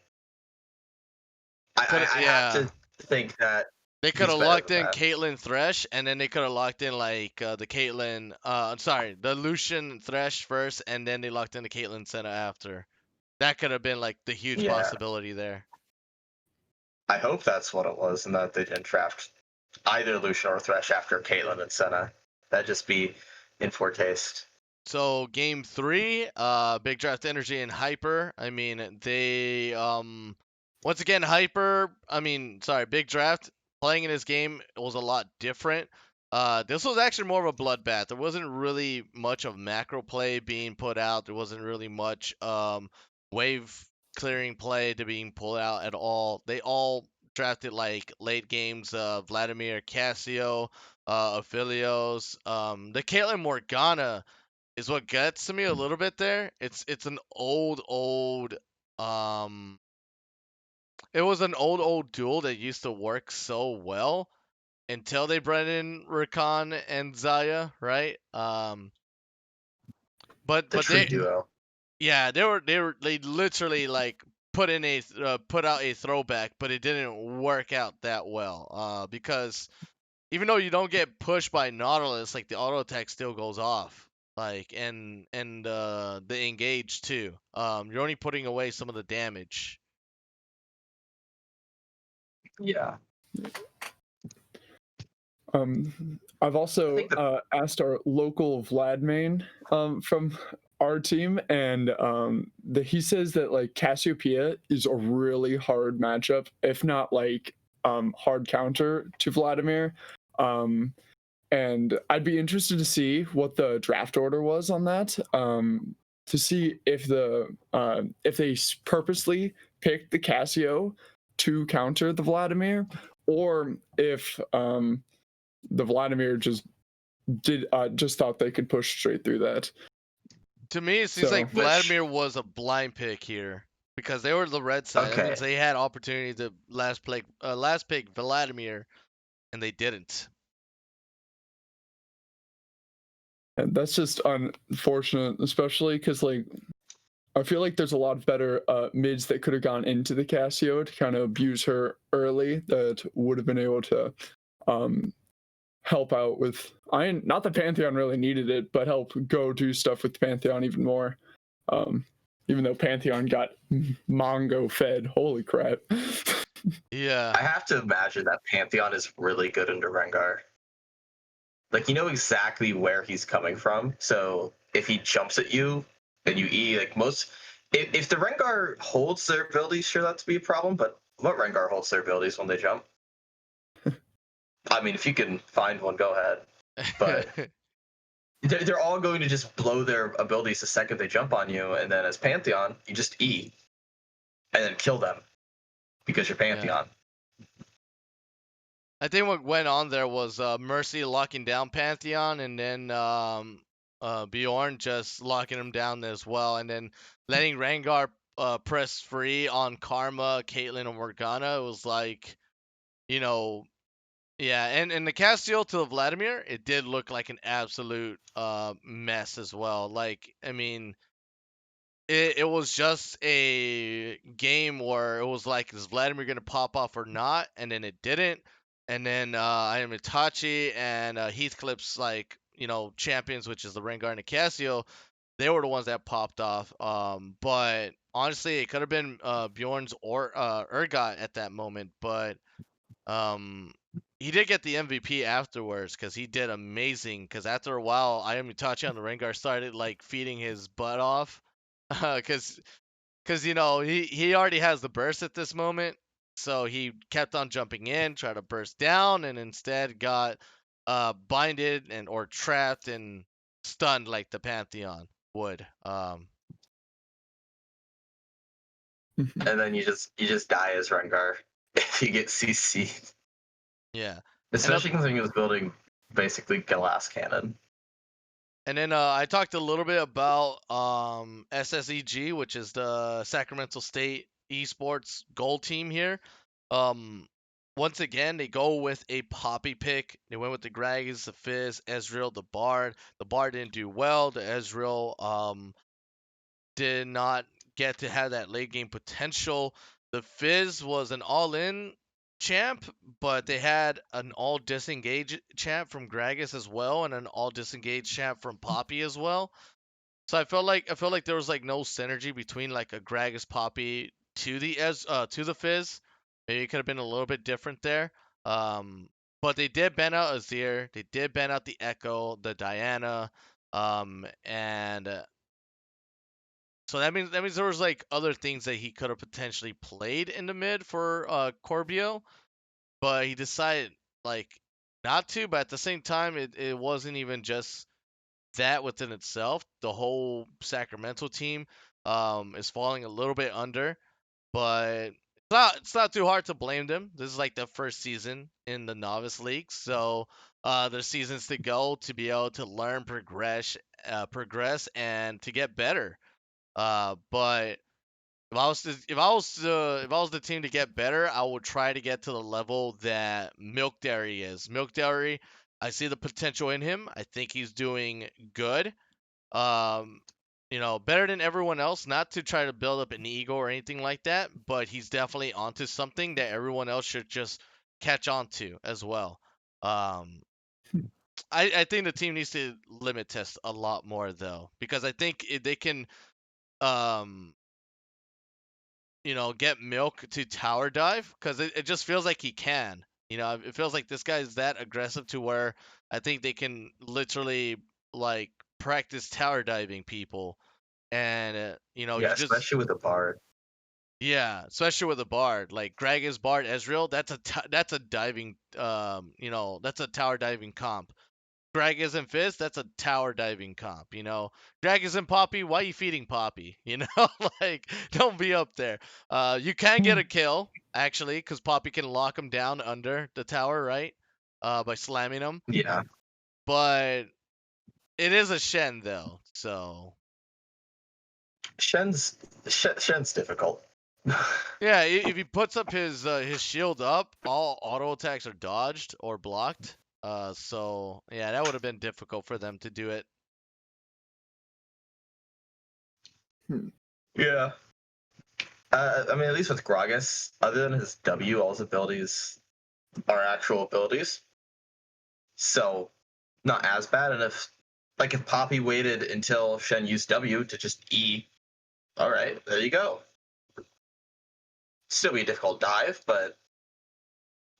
I think that They could he's have better locked than in that. Caitlyn Thresh, and then they could have locked in like the Caitlyn. Sorry, the Lucian Thresh first, and then they locked in the Caitlyn Senna after. That could have been like the huge Yeah. possibility there. I hope that's what it was, and that they didn't draft either Lucian or Thresh after Caitlyn and Senna. That'd just be in poor taste. So game 3, Big Draft Energy and Hyper. I mean, they once again Big Draft playing in this game was a lot different. This was actually more of a bloodbath. There wasn't really much of macro play being put out. There wasn't really much wave clearing play to being pulled out at all. They all drafted like late games Vladimir, Cassio, Aphelios, the Caitlyn Morgana is what gets to me a little bit there. It's an old um it was an old duel that used to work so well until they brought in Rakan and Zaya, right? But The true duo. yeah, they literally like put out a throwback, but it didn't work out that well. Because even though you don't get pushed by Nautilus, like the auto attack still goes off. Like and the engage too. You're only putting away some of the damage. Yeah. I've also think the- asked our local Vlad main from our team, and he says that like Cassiopeia is a really hard matchup, if not like hard counter to Vladimir. And I'd be interested to see what the draft order was on that, to see if if they purposely picked the Cassio to counter the Vladimir, or if the Vladimir just thought they could push straight through that. To me, it seems like Which- Vladimir was a blind pick here because they were the red side. That means Okay. they had opportunity to last pick Vladimir, and they didn't. And that's just unfortunate, especially because like I feel like there's a lot of better mids that could have gone into the Cassio to kind of abuse her early that would have been able to help out with not that Pantheon really needed it, but help go do stuff with Pantheon even more. Even though Pantheon got Mongo fed. Holy crap. Yeah. I have to imagine that Pantheon is really good into Rengar. Like, you know exactly where he's coming from. So if he jumps at you and you E, like if the Rengar holds their abilities, sure, that's be a problem. But what Rengar holds their abilities when they jump? I mean, if you can find one, go ahead. But they're all going to just blow their abilities the second they jump on you. And then as Pantheon, you just E and then kill them because you're Pantheon. I think what went on there was Mercy locking down Pantheon, and then Bjorn just locking him down as well, and then letting Rengar press free on Karma, Caitlyn, and Morgana. It was like, yeah, and the Castiel to Vladimir, it did look like an absolute mess as well. Like, I mean, it was just a game where it was like, is Vladimir gonna pop off or not? And then it didn't. And then I am Itachi and Heathcliff's like champions, which is the Rengar and the Cassio. They were the ones that popped off. But honestly, it could have been Bjorn's or Urgot at that moment. But he did get the MVP afterwards because he did amazing. Because after a while, I am Itachi on the Rengar started like feeding his butt off. Because he already has the burst at this moment, so he kept on jumping in, tried to burst down, and instead got binded or trapped and stunned like the Pantheon would. And then you just die as Rengar if you get CC. Yeah. Especially considering he was building basically glass cannon. And then I talked a little bit about SSEG, which is the Sacramento State Esports Gold team here. Once again, they go with a Poppy pick. They went with the Gragas, the Fizz, Ezreal, the Bard. The Bard didn't do well. The Ezreal did not get to have that late game potential. The Fizz was an all-in champ, but they had an all disengage champ from Gragas as well, and an all disengage champ from Poppy as well. So I felt like there was like no synergy between like a Gragas Poppy to the Fizz. Maybe it could have been a little bit different there. But they did ban out Azir. They did ban out the Echo, the Diana, and so that means there was like other things that he could have potentially played in the mid for Corbio, but he decided like not to. But at the same time, it wasn't even just that within itself. The whole Sacramento team is falling a little bit under, but it's not too hard to blame them. This is like the first season in the Novice League, so there's seasons to go to be able to learn, progress, and to get better. But if I was the team to get better, I would try to get to the level that Milk Dairy is. Milk Dairy, I see the potential in him. I think he's doing good. Um, better than everyone else. Not to try to build up an ego or anything like that, but he's definitely onto something that everyone else should just catch on to as well. Um, I think the team needs to limit test a lot more though, because I think they can um get Milk to tower dive because it just feels like he can. It feels like this guy is that aggressive to where I think they can literally like practice tower diving people, and Yeah, you just especially with the bard. yeah, especially with a bard like Gragas Bard Ezreal. That's a diving that's a tower diving comp. Gragas and Fizz, that's a tower diving comp, Gragas and Poppy, why are you feeding Poppy? Like, don't be up there. You can get a kill, actually, because Poppy can lock him down under the tower, right? By slamming him. Yeah. But it is a Shen, though, so... Shen's difficult. Yeah, if he puts up his shield up, all auto attacks are dodged or blocked. So, yeah, that would have been difficult for them to do it. Yeah. I mean, at least with Gragas, other than his W, all his abilities are actual abilities. So, not as bad. And if Poppy waited until Shen used W to just E, all right, there you go. Still be a difficult dive, but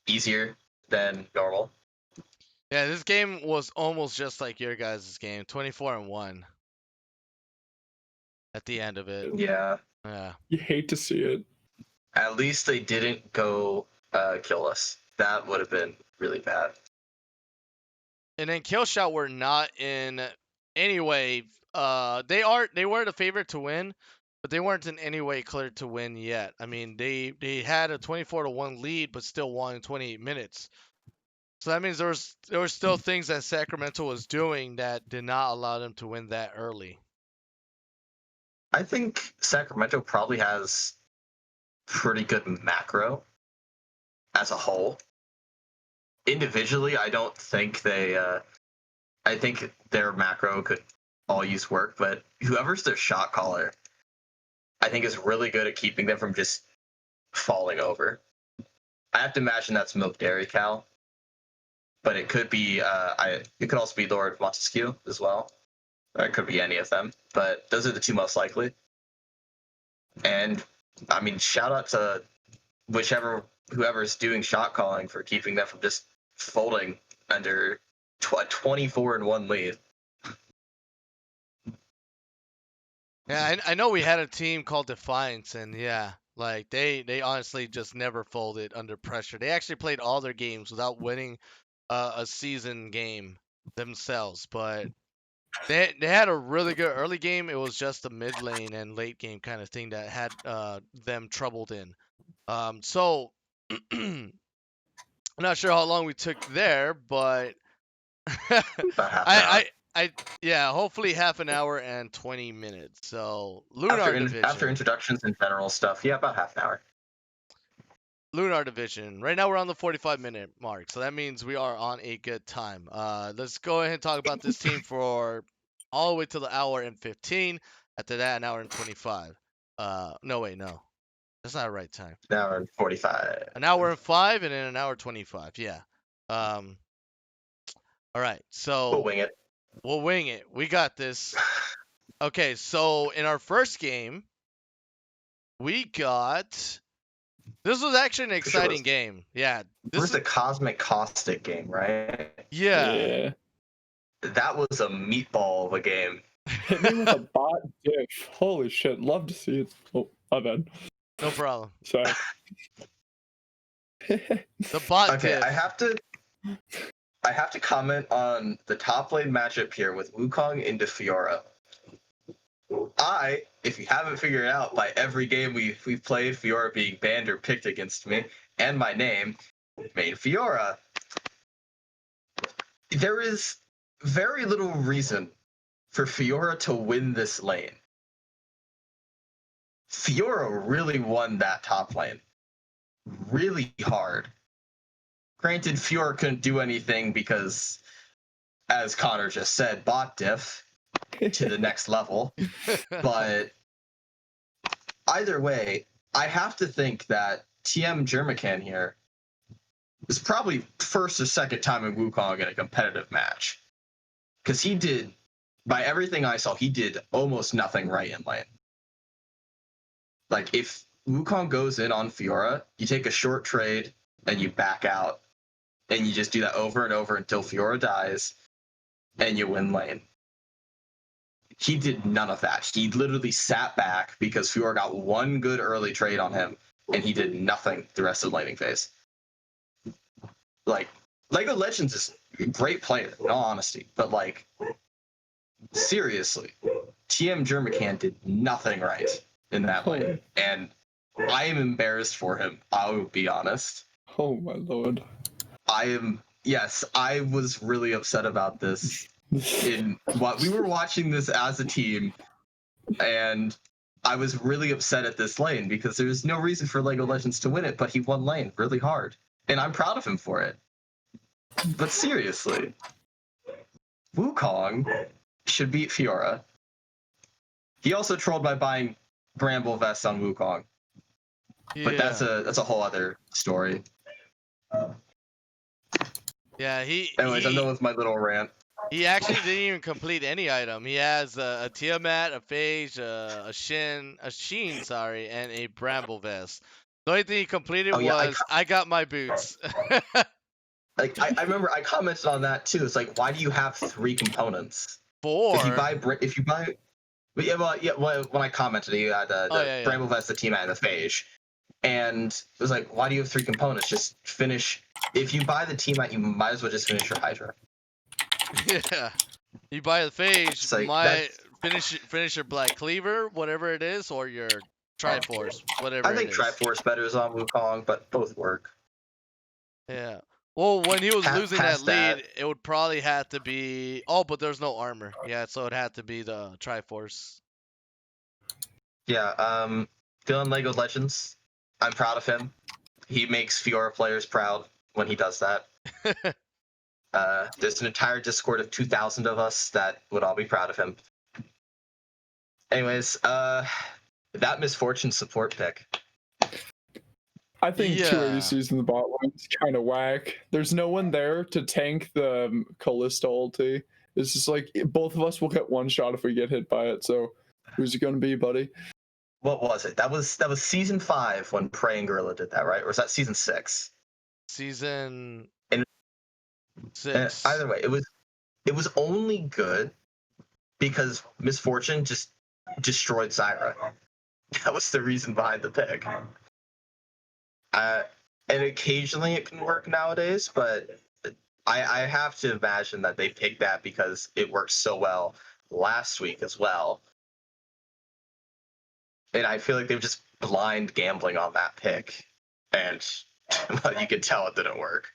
easier than normal. Yeah, this game was almost just like your guys' game, 24-1 at the end of it. Yeah. Yeah. You hate to see it. At least they didn't go kill us. That would have been really bad. And then Killshot were not in any way. They were the favorite to win, but they weren't in any way cleared to win yet. I mean, they had a 24-1 lead, but still won in 28 minutes. So that means there were still things that Sacramento was doing that did not allow them to win that early. I think Sacramento probably has pretty good macro as a whole. Individually, I don't think they. I think their macro could all use work, but whoever's their shot caller, I think is really good at keeping them from just falling over. I have to imagine that's Milk Dairy Cow, but it could be. It could also be Lord Montesquieu as well. Or it could be any of them, but those are the two most likely. And I mean, shout out to whoever's doing shot calling for keeping them from just folding under a 24-1 lead. Yeah, I know we had a team called Defiance, and yeah, like they honestly just never folded under pressure. They actually played all their games without winning a season game themselves, but they had a really good early game. It was just the mid lane and late game kind of thing that had them troubled in. So I'm not sure how long we took there, but yeah, hopefully half an hour and 20 minutes. So after introductions and general stuff, yeah, about half an hour. Lunar Division. Right now we're on the 45-minute mark, so that means we are on a good time. Let's go ahead and talk about this team for all the way to the hour and 15. After that, an hour and 25. No. That's not the right time. An hour and 45. An hour and 5 and then an hour 25. Yeah. All right. So We'll wing it. we'll wing it. We got this. Okay. So in our first game, we got. This was actually an exciting game. Yeah. This was the Cosmic Caustic game, right? Yeah. That was a meatball of a game. Hit me with a bot diff. Holy shit, love to see it. Oh, my bad. No problem. Sorry. The bot Okay, diff. I have to comment on the top lane matchup here with Wukong into Fiora. If you haven't figured it out by every game we've played, Fiora being banned or picked against me, and my name, main Fiora. There is very little reason for Fiora to win this lane. Fiora really won that top lane. Really hard. Granted, Fiora couldn't do anything because, as Connor just said, bot diff to the next level. But either way, I have to think that TM Jermican here is probably first or second time in Wukong in a competitive match. Because he did, by everything I saw, he did almost nothing right in lane. Like, if Wukong goes in on Fiora, you take a short trade and you back out. And you just do that over and over until Fiora dies, and you win lane. He did none of that. He literally sat back because Fiora got one good early trade on him, and he did nothing the rest of the laning phase. Like, LEGO Legends is a great player, in all honesty, but like, seriously, TM Jermican did nothing right in that lane, and I am embarrassed for him, I will be honest. Oh my lord. I was really upset about this. We were watching this as a team, and I was really upset at this lane because there's no reason for LEGO Legends to win it, but he won lane really hard, and I'm proud of him for it. But seriously, Wukong should beat Fiora. He also trolled by buying Bramble Vest on Wukong, but that's a whole other story. Yeah, Anyways, I'm done with my little rant. He actually didn't even complete any item. He has a Tiamat, a Phage, a Sheen, and a Bramble Vest. The only thing he completed was I got my boots. Like I remember I commented on that too. It's like, why do you have 3 components? 4. If you buy, when I commented, you had the Bramble Vest, the Tiamat, and the Phage. And it was like, why do you have 3 components? Just finish. If you buy the Tiamat, you might as well just finish your Hydra. Yeah. You buy the Phage, Like, finish your Black Cleaver, whatever it is, or your Triforce, whatever it is. I think Triforce better is on Wukong, but both work. Yeah. Well, when he was losing that lead, it would probably have to be... Oh, but there's no armor. Yeah, so it had to be the Triforce. Yeah, Dylan LEGO Legends. I'm proud of him. He makes Fiora players proud when he does that. There's an entire Discord of 2,000 of us that would all be proud of him. Anyways, that Misfortune support pick. I think 2 ADCs in the bot lane is kind of whack. There's no one there to tank the Kalista ulti. It's just like, both of us will get one shot if we get hit by it, so who's it going to be, buddy? What was it? That was season 5 when Prey and Gorilla did that, right? Or was that season 6? Season 6. Either way, it was only good because Misfortune just destroyed Zyra. That was the reason behind the pick. And occasionally it can work nowadays, but I have to imagine that they picked that because it worked so well last week as well. And I feel like they were just blind gambling on that pick. And well, you could tell it didn't work.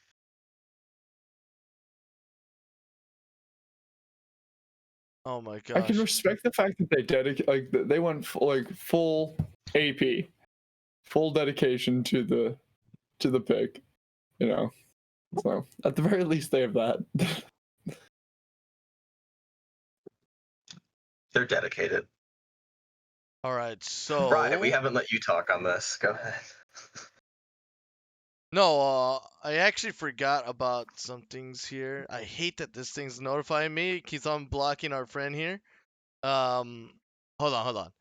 Oh my gosh. I can respect the fact that they went full AP, full dedication to the pick, you know. So at the very least, they have that. They're dedicated. All right, Right, we so haven't let you talk on this. Go ahead. no, I actually forgot about some things here. I hate that this thing's notifying me. It keeps on blocking our friend here. Um, hold on.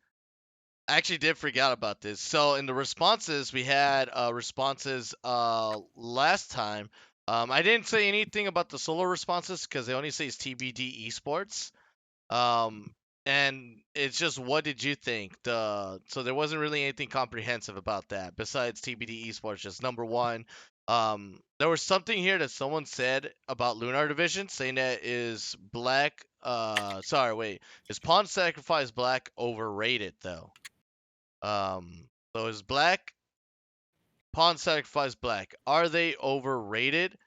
I actually did forget about this. So in the responses, we had responses last time. I didn't say anything about the solo responses because they only say it's TBD esports. Um, and it's just what did you think? So there wasn't really anything comprehensive about that besides TBD esports. Just number one. There was something here that someone said about Lunar Division, saying that is black. Sorry, wait. Is Pawn Sacrifice Black overrated though? So is Black Pawn Sacrifice Black? Are they overrated?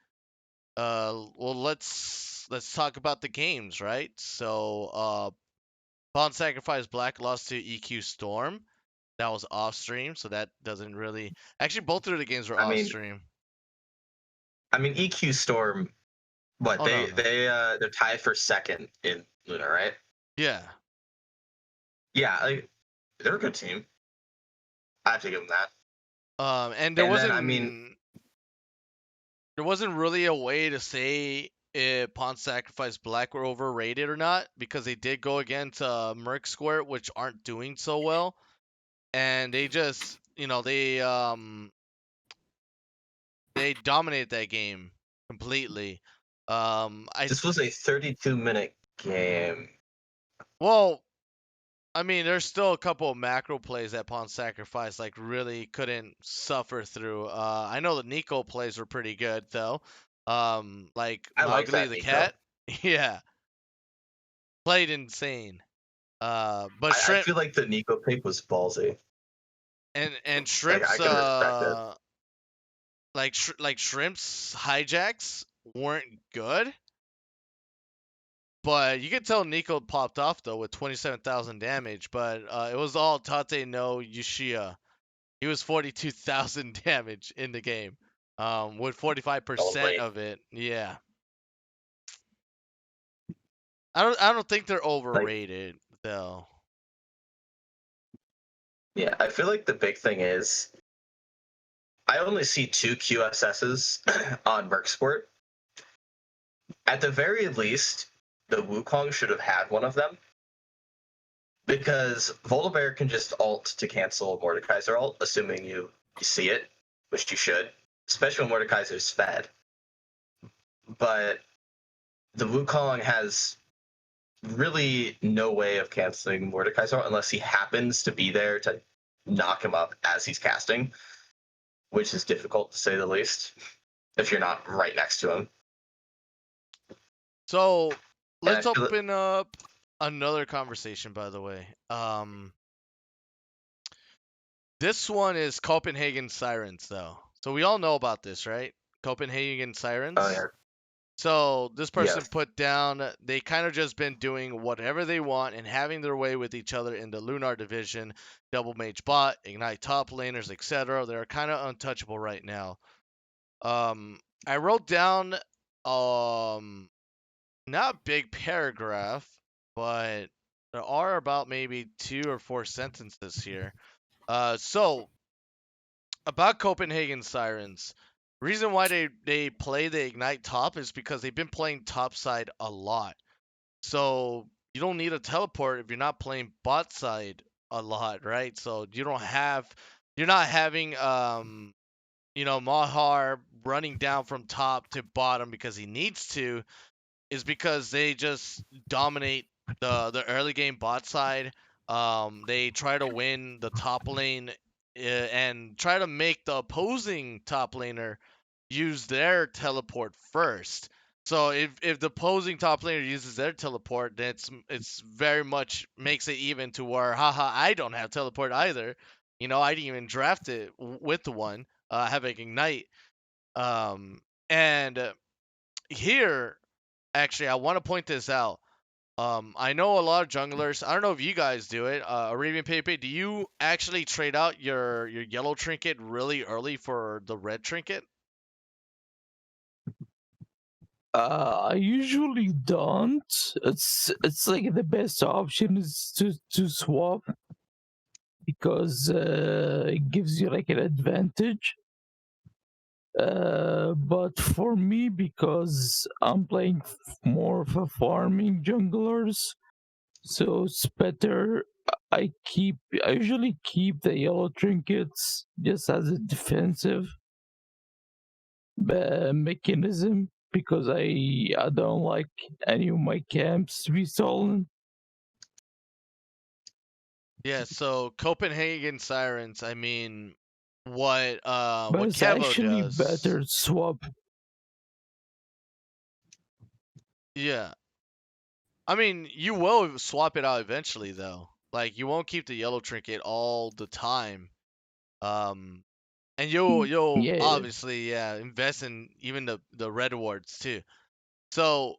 Well, let's talk about the games, right? So, Pawn Sacrifice Black lost to EQ Storm. That was off stream, so that doesn't really. Actually, both of the games were I off mean, stream. EQ Storm. What Oh no, no. they're tied for second in Luna, right? Yeah. Yeah, they're a good team. I have to give them that. And And then I mean, there wasn't really a way to say if Pawn Sacrifice Black were overrated or not because they did go against Merc Square, which aren't doing so well, and they just they dominated that game completely. I this was a 32-minute game. well, I mean, there's still a couple of macro plays that Pawn Sacrifice like really couldn't suffer through. I know the Nico plays were pretty good though. Like I like Mowgli that the Nico. cat, yeah, played insane. But I Shrimp feel like the Nico pick was ballsy. and Like I Shrimp's can respect it. like Shrimp's hijacks weren't good. But you could tell Nico popped off though with 27,000 damage. But it was all Tate no Yushia. He was 42,000 damage in the game, with 45% Only. of it. Yeah, I don't think they're Like, overrated though. yeah, I feel like the big thing is I only see 2 QSSs on Mercsport. At the very least, the Wukong should have had one of them because Volibear can just ult to cancel Mordekaiser ult, assuming you see it, which you should, especially when Mordekaiser's fed. But the Wukong has really no way of canceling Mordekaiser ult unless he happens to be there to knock him up as he's casting, which is difficult to say the least if you're not right next to him. So And I let's feel open up another conversation. By the way, this one is Copenhagen Sirens though. So we all know about this, right? Copenhagen Sirens. oh yeah, So this person yes. put down they kind of just been doing whatever they want and having their way with each other in the Lunar division, double mage bot, ignite top laners, etc. They're kind of untouchable right now. I wrote down not a big paragraph, but there are about maybe 2 or 4 sentences here. So about Copenhagen Sirens. Reason why they play the Ignite top is because they've been playing top side a lot. So you don't need a teleport if you're not playing bot side a lot, right? So you're not having Mahar running down from top to bottom because he needs to, is because they just dominate the early game bot side. They try to win the top lane and try to make the opposing top laner use their teleport first. So if the opposing top laner uses their teleport, then it's very much makes it even to where haha I don't have teleport either. I didn't even draft it with the one having ignite. And here actually I want to point this out. I know a lot of junglers. I don't know if you guys do it. ArabianPepe, do you actually trade out your yellow trinket really early for the red trinket? I usually don't. It's like the best option is to swap. because it gives you like an advantage. But for me, because I'm playing more of a farming junglers, so it's better. I usually keep the yellow trinkets just as a defensive mechanism because I don't like any of my camps to be stolen. Yeah, so Copenhagen Sirens, I mean, But what it's Kevo actually does. better to swap. Yeah. I mean, you will swap it out eventually though. Like you won't keep the yellow trinket all the time. Um and you'll Yeah, obviously invest in even the red awards too. So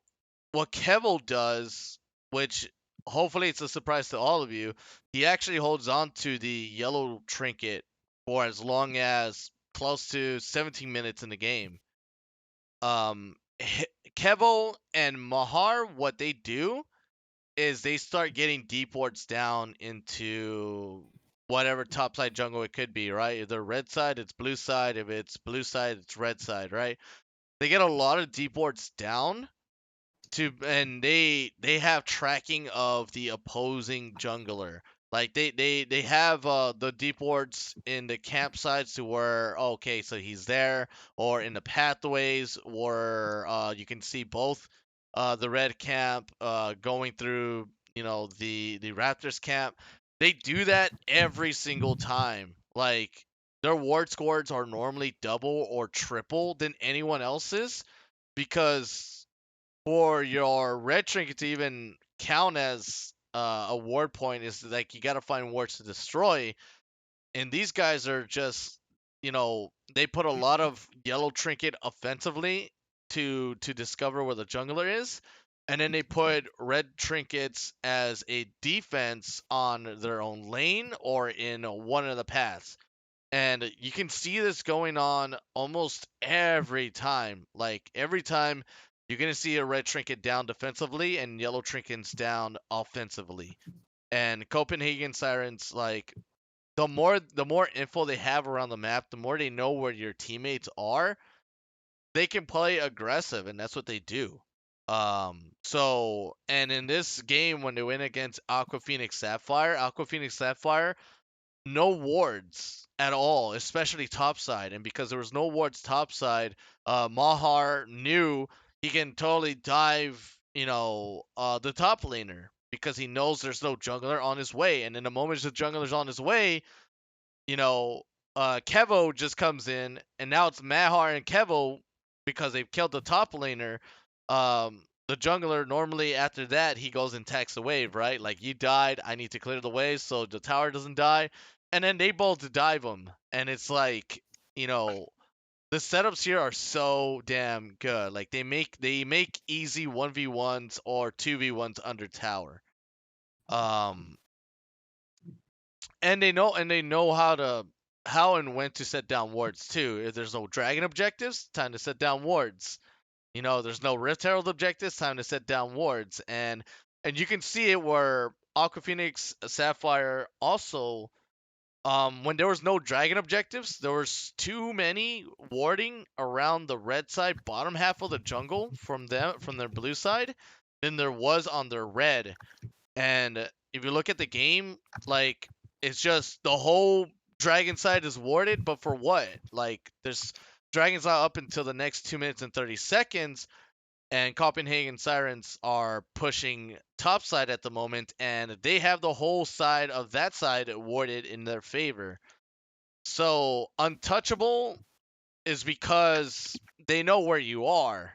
what Kevo does, which hopefully it's a surprise to all of you, he actually holds on to the yellow trinket for as long as close to 17 minutes in the game. Kevo and Mahar, what they do is they start getting deep wards down into whatever top side jungle it could be, right? If they're red side, it's blue side. If it's blue side, it's red side, right? They get a lot of deep wards down and they have tracking of the opposing jungler. Like they have the deep wards in the campsites to where okay, so he's there, or in the pathways where you can see both the red camp going through the Raptors camp. They do that every single time. Like their ward scores are normally double or triple than anyone else's because for your red trinket to even count as a ward point is like you got to find wards to destroy, and these guys are just they put a lot of yellow trinket offensively to discover where the jungler is, and then they put red trinkets as a defense on their own lane or in one of the paths. And you can see this going on almost every time. Like every time you're gonna see a red trinket down defensively and yellow trinkets down offensively. And Copenhagen Sirens, like the more info they have around the map, the more they know where your teammates are, they can play aggressive, and that's what they do. So and in this game when they went against Aqua Phoenix Sapphire no wards at all, especially topside. And because there was no wards topside, Mahar knew he can totally dive, the top laner because he knows there's no jungler on his way. And in the moment the jungler's on his way, you know, Kevo just comes in, and now it's Mahar and Kevo because they've killed the top laner. The jungler normally after that he goes and attacks the wave, right? Like you died, I need to clear the wave so the tower doesn't die, and then they both dive him, and it's like, you know, the setups here are so damn good. Like they make easy 1v1s or 2v1s under tower. Um, and they know how and when to set down wards too. If there's no dragon objectives, time to set down wards. There's no Rift Herald objectives, time to set down wards. And you can see it where Aqua Phoenix Sapphire also when there was no dragon objectives, there was too many warding around the red side bottom half of the jungle from their blue side than there was on their red. And if you look at the game, like it's just the whole dragon side is warded, but for what? Like there's dragons not up until the next 2 minutes and 30 seconds, and Copenhagen Sirens are pushing topside at the moment, and they have the whole side of that side warded in their favor. So untouchable is because they know where you are,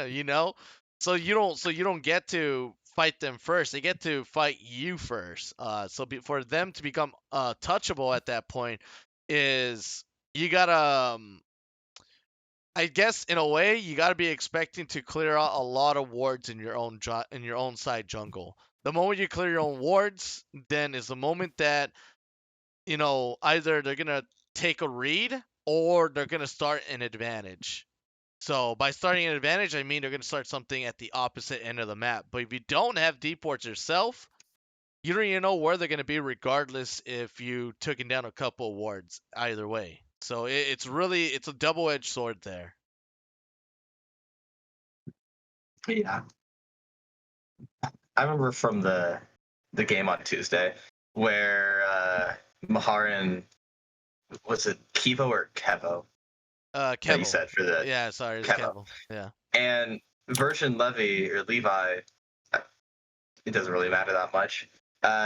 you know. So you don't get to fight them first; they get to fight you first. For them to become touchable at that point is you gotta I guess in a way you got to be expecting to clear out a lot of wards in your own side jungle. The moment you clear your own wards, then is the moment that either they're gonna take a read or they're gonna start an advantage. So by starting an advantage, I mean they're gonna start something at the opposite end of the map. But if you don't have deep wards yourself, you don't even know where they're going to be regardless if you took down a couple of wards either way. So it's a double-edged sword there. Yeah. I remember from the game on Tuesday where Maharin, was it Kivo or Kevo? That you Kevo. said for the Yeah, sorry, it's Kevo. Kevo. Yeah. And version Levy or Levi, it doesn't really matter that much.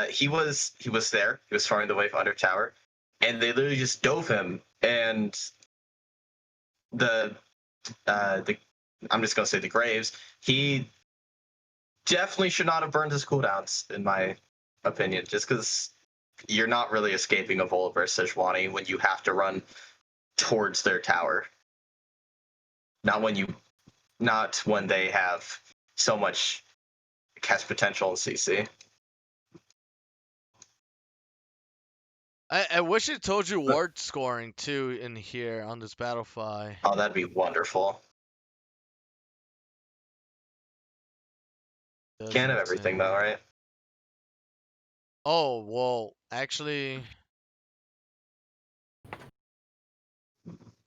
He was there. He was farming the wave under tower, and they literally just dove him. And the I'm just gonna say the Graves. He definitely should not have burned his cooldowns, in my opinion, just because you're not really escaping a Vola versus Sejuani when you have to run towards their tower. Not when they have so much catch potential in CC. I wish it told you ward scoring too in here on this Battlefy. Oh, that'd be wonderful. Can't have everything though, right? Oh, well, actually,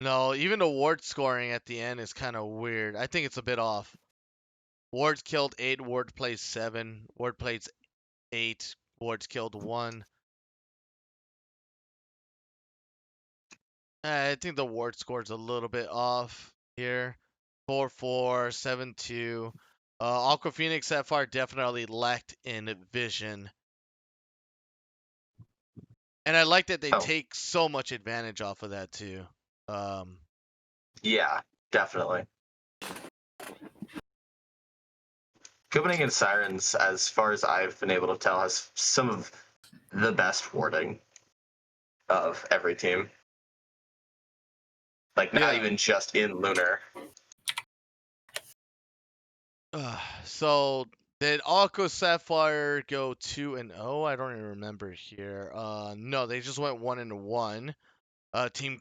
no, even the ward scoring at the end is kind of weird. I think it's a bit off. Wards killed 8, ward plays 7, ward plays 8, wards killed 1. I think the ward score's a little bit off here. 4-4, 7-2. Aqua Phoenix Sapphire definitely lacked in vision. And I like that they take so much advantage off of that too. Yeah, definitely. Copenhagen Sirens, as far as I've been able to tell, has some of the best warding of every team. Like, not even just in Lunar. So did Aqua Sapphire go 2-0? I don't even remember here. No, they just went 1-1. Team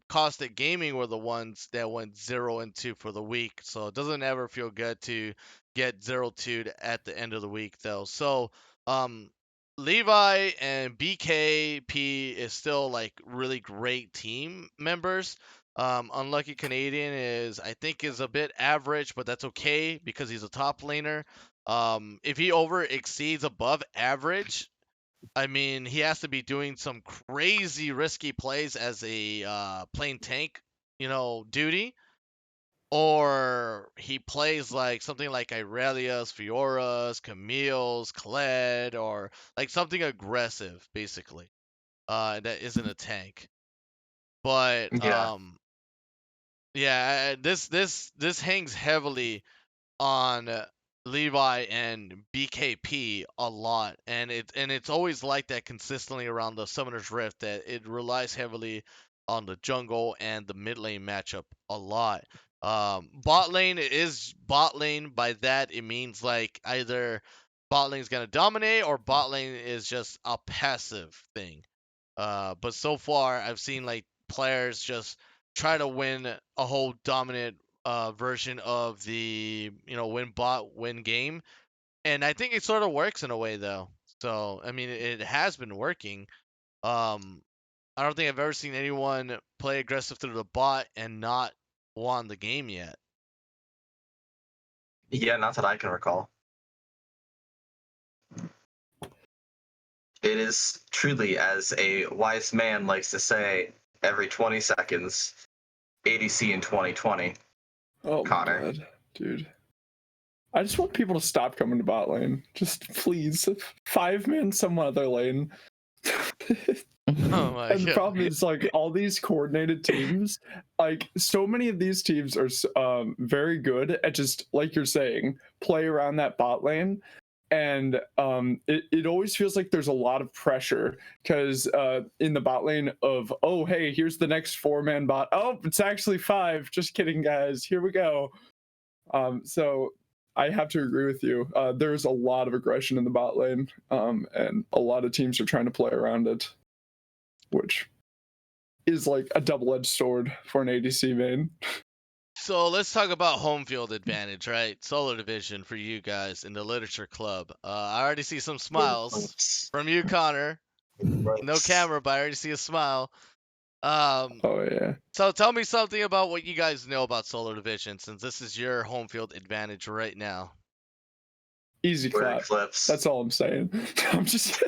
Caustic Gaming were the ones that went 0-2 for the week, so it doesn't ever feel good to get 0-2 at the end of the week though. So Levi and BKP is still like really great team members. Unlucky Canadian is a bit average, but that's okay because he's a top laner. If he over exceeds above average, I mean, he has to be doing some crazy risky plays as a playing tank, duty, or he plays like something like Irelia's, Fiora's, Camille's, Kled, or like something aggressive, basically, that isn't a tank. But yeah, this hangs heavily on Levi and BKP a lot, and it's always like that consistently around the Summoner's Rift, that it relies heavily on the jungle and the mid lane matchup a lot. Bot lane is bot lane. By that it means like either bot lane is gonna dominate or bot lane is just a passive thing. But so far I've seen like players just try to win a whole dominant version of the win bot win game, and I think it sort of works in a way though. So I mean, it has been working. I don't think I've ever seen anyone play aggressive through the bot and not won the game yet. Yeah, not that I can recall. It is truly, as a wise man likes to say, every 20 seconds, ADC in 2020. Oh Connor. my god, dude. I just want people to stop coming to bot lane. Just please. 5-man some other lane. Oh my And the god. problem is, like, all these coordinated teams, like, so many of these teams are very good at just, like you're saying, play around that bot lane. And it always feels like there's a lot of pressure because in the bot lane of, oh, hey, here's the next 4-man bot. Oh, it's actually 5. Just kidding, guys. Here we go. So I have to agree with you. There's a lot of aggression in the bot lane, and a lot of teams are trying to play around it, which is like a double-edged sword for an ADC main. So let's talk about home field advantage, right? Solar division for you guys in the literature club. I already see some smiles from you, Connor. No camera, but I already see a smile. Oh yeah. So tell me something about what you guys know about solar division, since this is your home field advantage right now. Easy We're clap. Eclipse. That's all I'm saying. I'm just.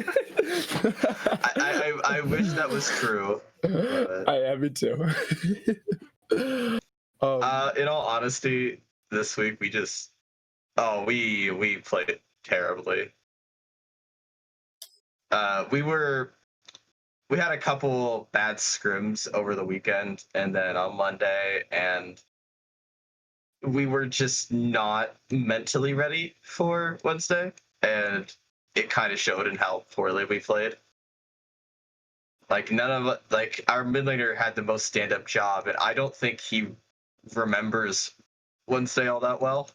I wish that was true. But... me too. in all honesty, this week we just we played terribly. We had a couple bad scrims over the weekend and then on Monday, and we were just not mentally ready for Wednesday, and it kind of showed in how poorly we played. Like our mid laner had the most stand-up job, and I don't think he remembers Wednesday all that well,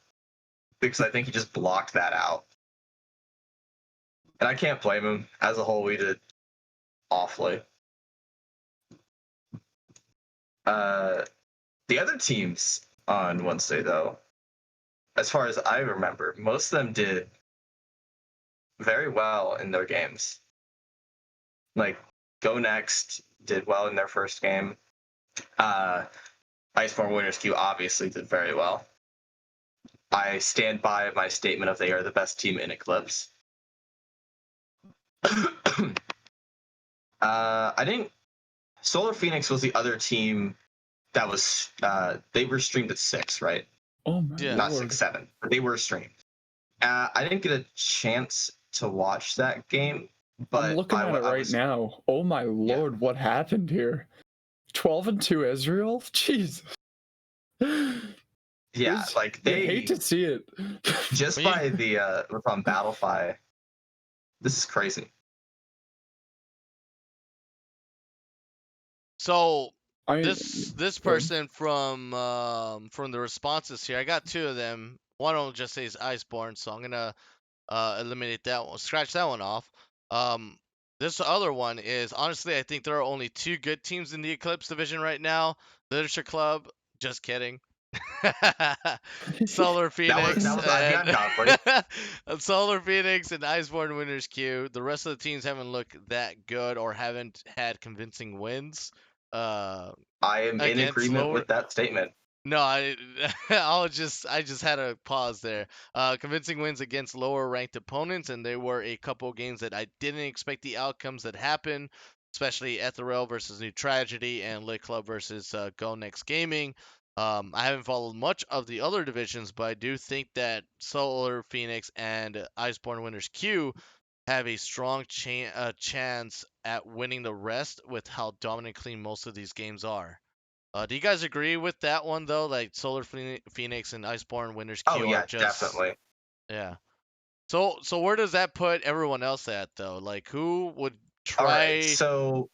because I think he just blocked that out. And I can't blame him. As a whole, we did awfully. The other teams on Wednesday, though, as far as I remember, most of them did very well in their games. Like, Go Next did well in their first game. Iceborne Winners Q obviously did very well. I stand by my statement of they are the best team in Eclipse. I think Solar Phoenix was the other team that was they were streamed at 6, right? Oh my Yeah. Not lord. 6, 7, but they were streamed. I didn't get a chance to watch that game, but I'm looking at it right now. Oh my lord, what happened here? 12-2 Israel? Jesus. Yeah, like I hate to see it. just by the on Battlefy. This is crazy. So I mean, this person from the responses here, I got 2 of them. One of them just says Iceborne, so I'm gonna eliminate that one, scratch that one off. This other one is, honestly, I think there are only 2 good teams in the Eclipse division right now. Literature Club, just kidding. Solar Phoenix That was beyond conflict. and Solar Phoenix and Iceborne Winners Q. The rest of the teams haven't looked that good or haven't had convincing wins. I am in Against agreement lower- with that statement. No, I just had a pause there. Convincing wins against lower ranked opponents, and there were a couple games that I didn't expect the outcomes that happened, especially Ethereal versus New Tragedy and Lit Club versus Go Next Gaming. I haven't followed much of the other divisions, but I do think that Solar Phoenix and Iceborne Winners Q have a strong chance at winning the rest with how dominant clean most of these games are. Do you guys agree with that one though? Like Solar Phoenix and Iceborne Winners Q Oh yeah, are just definitely. yeah. So where does that put everyone else at though? Like who would try? All right, so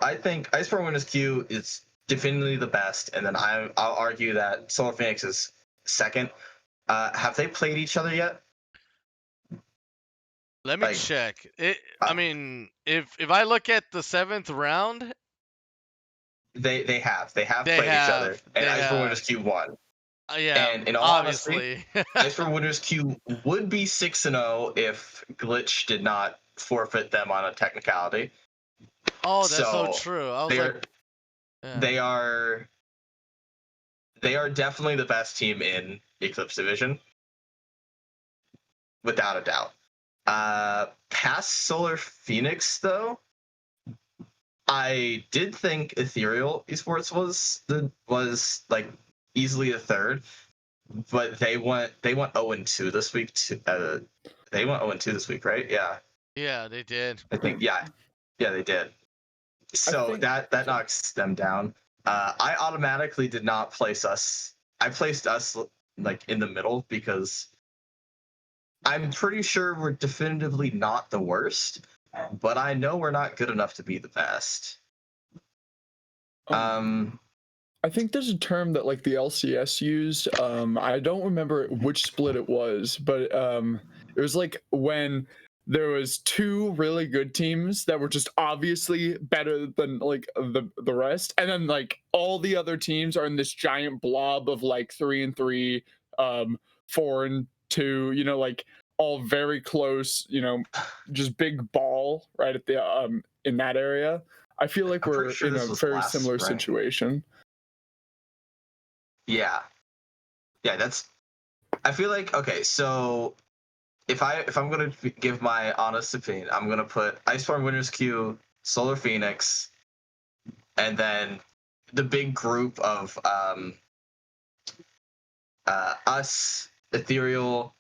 I think Iceborne Winners Q is definitively the best, and then I'll argue that Solar Phoenix is second. Have they played each other yet? Let me check. I mean, if I look at the 7th round, they have played each other, and Iceborne Winners Q won. Yeah, and in all obviously. honesty, Iceborne Winners Q would be 6-0 if Glitch did not forfeit them on a technicality. Oh, that's so true. I was they are definitely the best team in Eclipse Division, without a doubt. Past Solar Phoenix, though, I did think Ethereal Esports was like easily a third, but they went 0-2 this week. They went 0-2 this week, right? Yeah. Yeah, they did. I think they did. So that knocks them down. I automatically did not place us. I placed us like in the middle because I'm pretty sure we're definitively not the worst, but I know we're not good enough to be the best. I think there's a term that like the LCS used. I don't remember which split it was, but it was like when there was two really good teams that were just obviously better than like the rest, and then like all the other teams are in this giant blob of like 3-3, 4-2, you know, like all very close, you know, just big ball right at the in that area. I feel like I'm pretty we're sure in this a was very last similar spring. situation. Yeah. That's. I feel like, okay, so if I'm gonna give my honest opinion, I'm gonna put Iceborne Winter's Q, Solar Phoenix, and then the big group of us, Ethereal,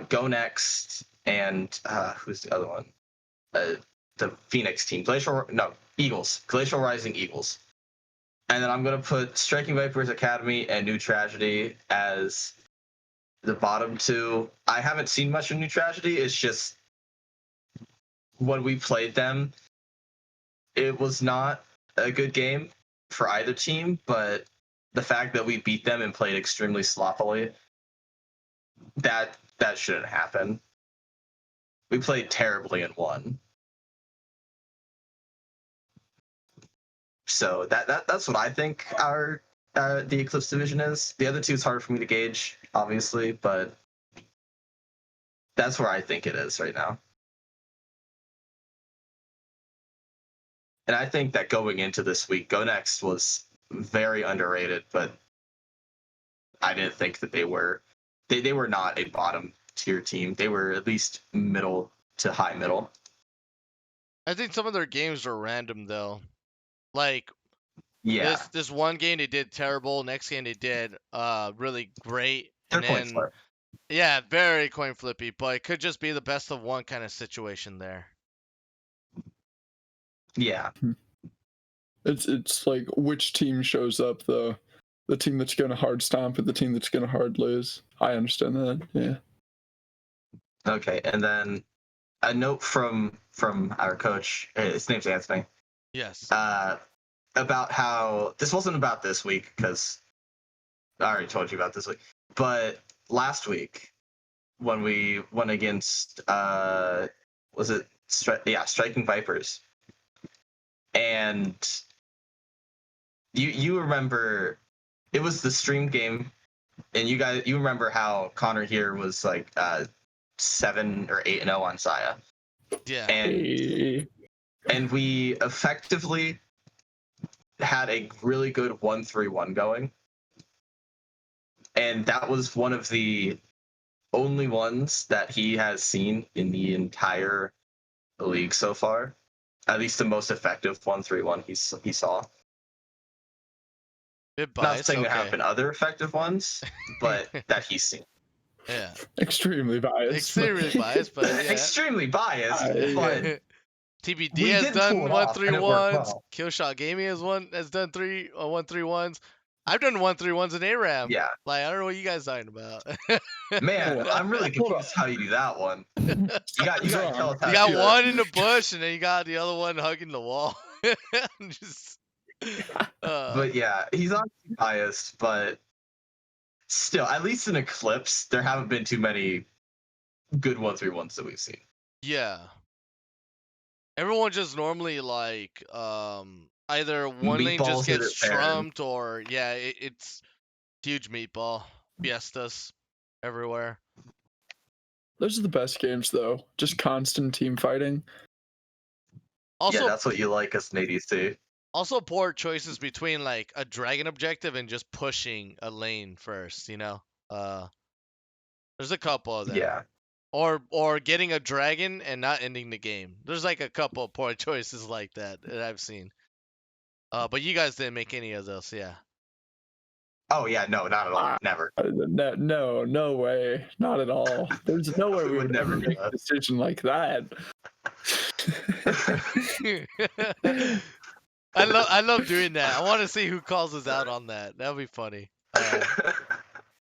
Go Next, and who's the other one? The Phoenix team, Eagles, Glacial Rising Eagles, and then I'm gonna put Striking Vipers Academy and New Tragedy as the bottom two. I haven't seen much of New Tragedy. It's just when we played them, it was not a good game for either team, but the fact that we beat them and played extremely sloppily, that shouldn't happen. We played terribly and won. So that's what I think our the Eclipse division is. The other two is harder for me to gauge, obviously, but that's where I think it is right now. And I think that going into this week, Go Next was very underrated, but I didn't think that they were not a bottom tier team. They were at least middle to high middle. I think some of their games are random though. Like Yeah, this one game they did terrible. Next game they did really great. they're And coin then flip. yeah, very coin flippy, but it could just be the best of one kind of situation there. Yeah, It's like which team shows up though. The team that's going to hard stomp or the team that's going to hard lose. I understand that. Yeah. okay. And then a note from our coach. His name's Anthony. Yes. About how this wasn't about this week because I already told you about this week, but last week when we went against was it Striking Vipers, and you remember it was the stream game, and you remember how Connor here was like 7 or 8-0 on Saya, Yeah. and we effectively had a really good 1-3-1 going, and that was one of the only ones that he has seen in the entire league so far. At least the most effective 1-3-1 he saw. Bit Not biased. saying there Okay. have been other effective ones, but that he's seen. Yeah. Extremely biased. Extremely biased, but yeah. Extremely biased, but TBD we has did done pull it off, and it 1-3-1s. worked well. Killshot Gaming has done 1-3-1s. I've done 1-3-1s in ARAM. Yeah. Like I don't know what you guys talking about. Man, I'm really confused how you do that one. You got to tell us how You to got do one it. in the bush, and then you got the other one hugging the wall. Just. But yeah, he's obviously biased, but still, at least in Eclipse, there haven't been too many good 1-3-1s that we've seen. Yeah. Everyone just normally like either one lane Meatballs just hit gets it fair. trumped or yeah, it's huge meatball fiestas everywhere. Those are the best games though. Just constant team fighting. Also, Yeah, that's what you like as an ADC. Also poor choices between like a dragon objective and just pushing a lane first, you know? There's a couple of them. Yeah. Or getting a dragon and not ending the game. There's like a couple of poor choices like that I've seen. But you guys didn't make any of those, yeah. Oh yeah, no, not at all. Never. No way. Not at all. There's no way we would never do make that. a decision like that. I love doing that. I want to see who calls us out on that. That'll be funny.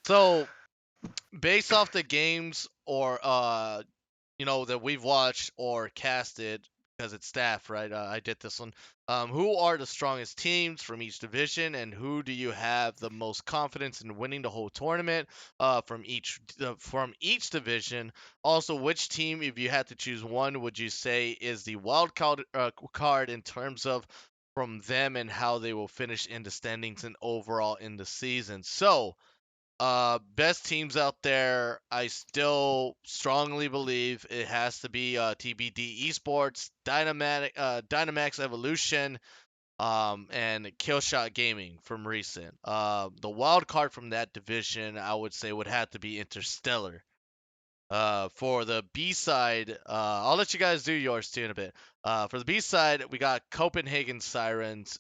So based off the games or that we've watched or casted, because it's staff, right? I did this one. Who are the strongest teams from each division, and who do you have the most confidence in winning the whole tournament from each division? Also, which team, if you had to choose one, would you say is the wild card in terms of from them and how they will finish in the standings and overall in the season? So, best teams out there, I still strongly believe it has to be TBD Esports, Dynamax Evolution, and Killshot Gaming from recent. The wild card from that division, I would say, would have to be Interstellar. For the B side, I'll let you guys do yours too in a bit. For the B side, we got Copenhagen Sirens,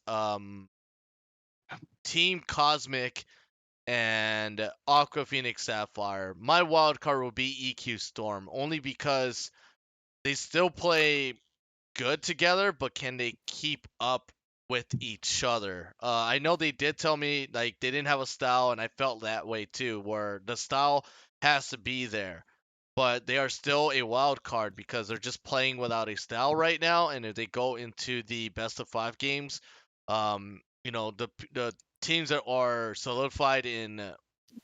Team Cosmic, and Aqua Phoenix Sapphire. My wild card will be EQ Storm, only because they still play good together, but can they keep up with each other? I know they did tell me like they didn't have a style, and I felt that way too, where the style has to be there. But they are still a wild card because they're just playing without a style right now, and if they go into the best of 5 games, the teams that are solidified in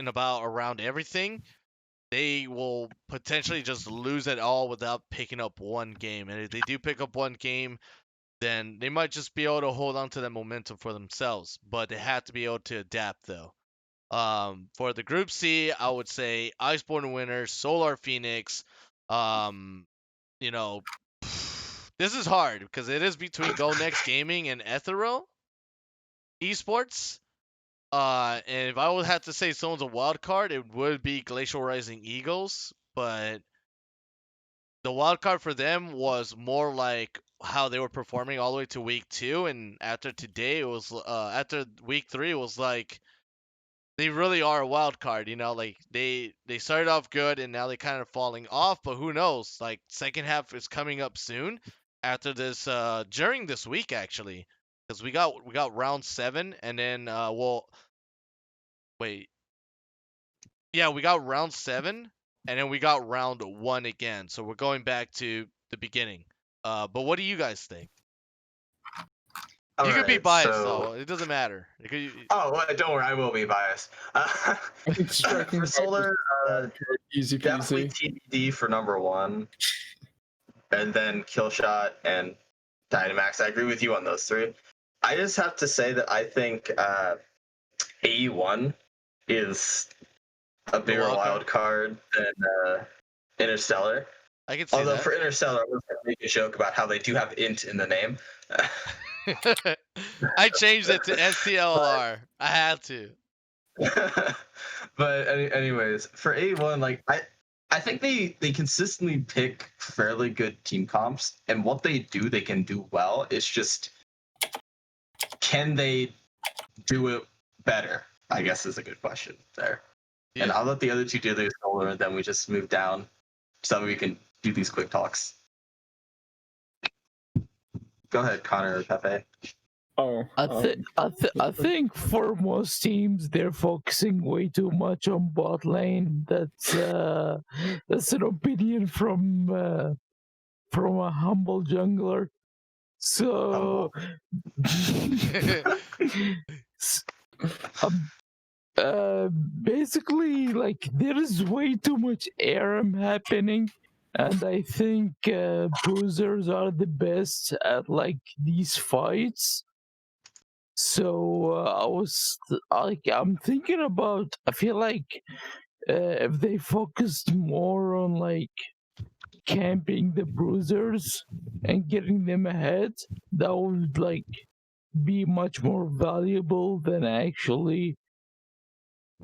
about around everything, they will potentially just lose it all without picking up one game. And if they do pick up one game, then they might just be able to hold on to that momentum for themselves. But they have to be able to adapt though. For the Group C, I would say Iceborne Winners, Solar Phoenix. Um, you know, this is hard because it is between Go Next Gaming and Ethereal Esports. And if I would have to say someone's a wild card, it would be Glacial Rising Eagles. But the wild card for them was more like how they were performing all the way to week 2, and after today, it was after week 3, it was like they really are a wild card. Like they started off good and now they kind of falling off. But who knows? Like second half is coming up soon after this during this week actually, because we got round 7 and then wait. Yeah, we got round 7, and then we got round 1 again. So we're going back to the beginning. But what do you guys think? You could be biased, though. It doesn't matter. Oh, well, don't worry, I will be biased. For Solar, easy definitely peasy. TBD for number 1, and then Killshot and Dynamax. I agree with you on those 3. I just have to say that I think AE1 is a bigger wild card than Interstellar. I can see Although that. for Interstellar, I was going to make a joke about how they do have int in the name. I changed it to STLR. I had to. But anyways, for AE1, like I think they consistently pick fairly good team comps, and what they do, they can do well. It's just, can they do it better? I guess is a good question there. Yeah. And I'll let the other 2 do their Solar, and then we just move down so we can do these quick talks. Go ahead, Connor or Pepe. I think for most teams they're focusing way too much on bot lane. That's an opinion from a humble jungler. So basically, like, there is way too much ARM happening, and I think bruisers are the best at like these fights. So I'm thinking about, I feel like if they focused more on like camping the bruisers and getting them ahead, that would like be much more valuable than actually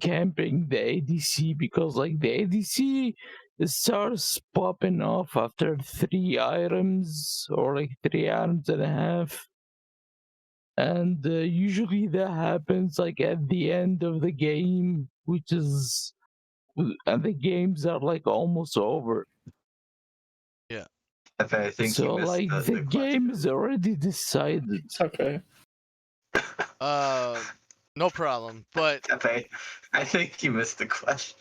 camping the ADC, because like the ADC starts popping off after 3 items or like 3 items and a half. And usually that happens like at the end of the game, and the games are like almost over. Yeah. I think so you like the game is already decided. Okay. No problem. But Pepe, I think you missed the question.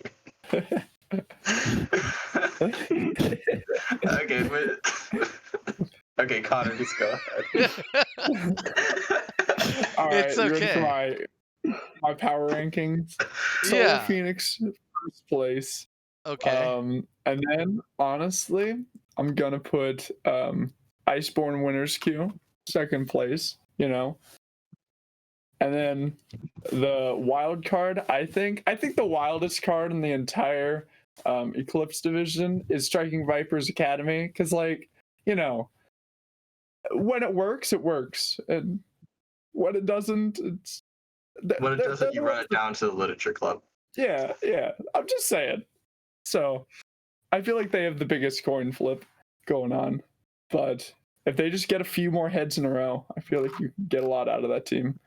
Okay, but Okay, Connor, just go ahead. All right, It's you ready for okay. my power rankings? Solar Yeah. Phoenix first place. Okay. And then honestly, I'm gonna put Iceborne Winners Queue second place. You know, and then the wild card. I think the wildest card in the entire Eclipse division is Striking Vipers Academy, because like, you know, when it works, and when it doesn't, it's When it doesn't, you run it down to the literature club. yeah. I'm just saying. So I feel like they have the biggest coin flip going on, but if they just get a few more heads in a row, I feel like you can get a lot out of that team.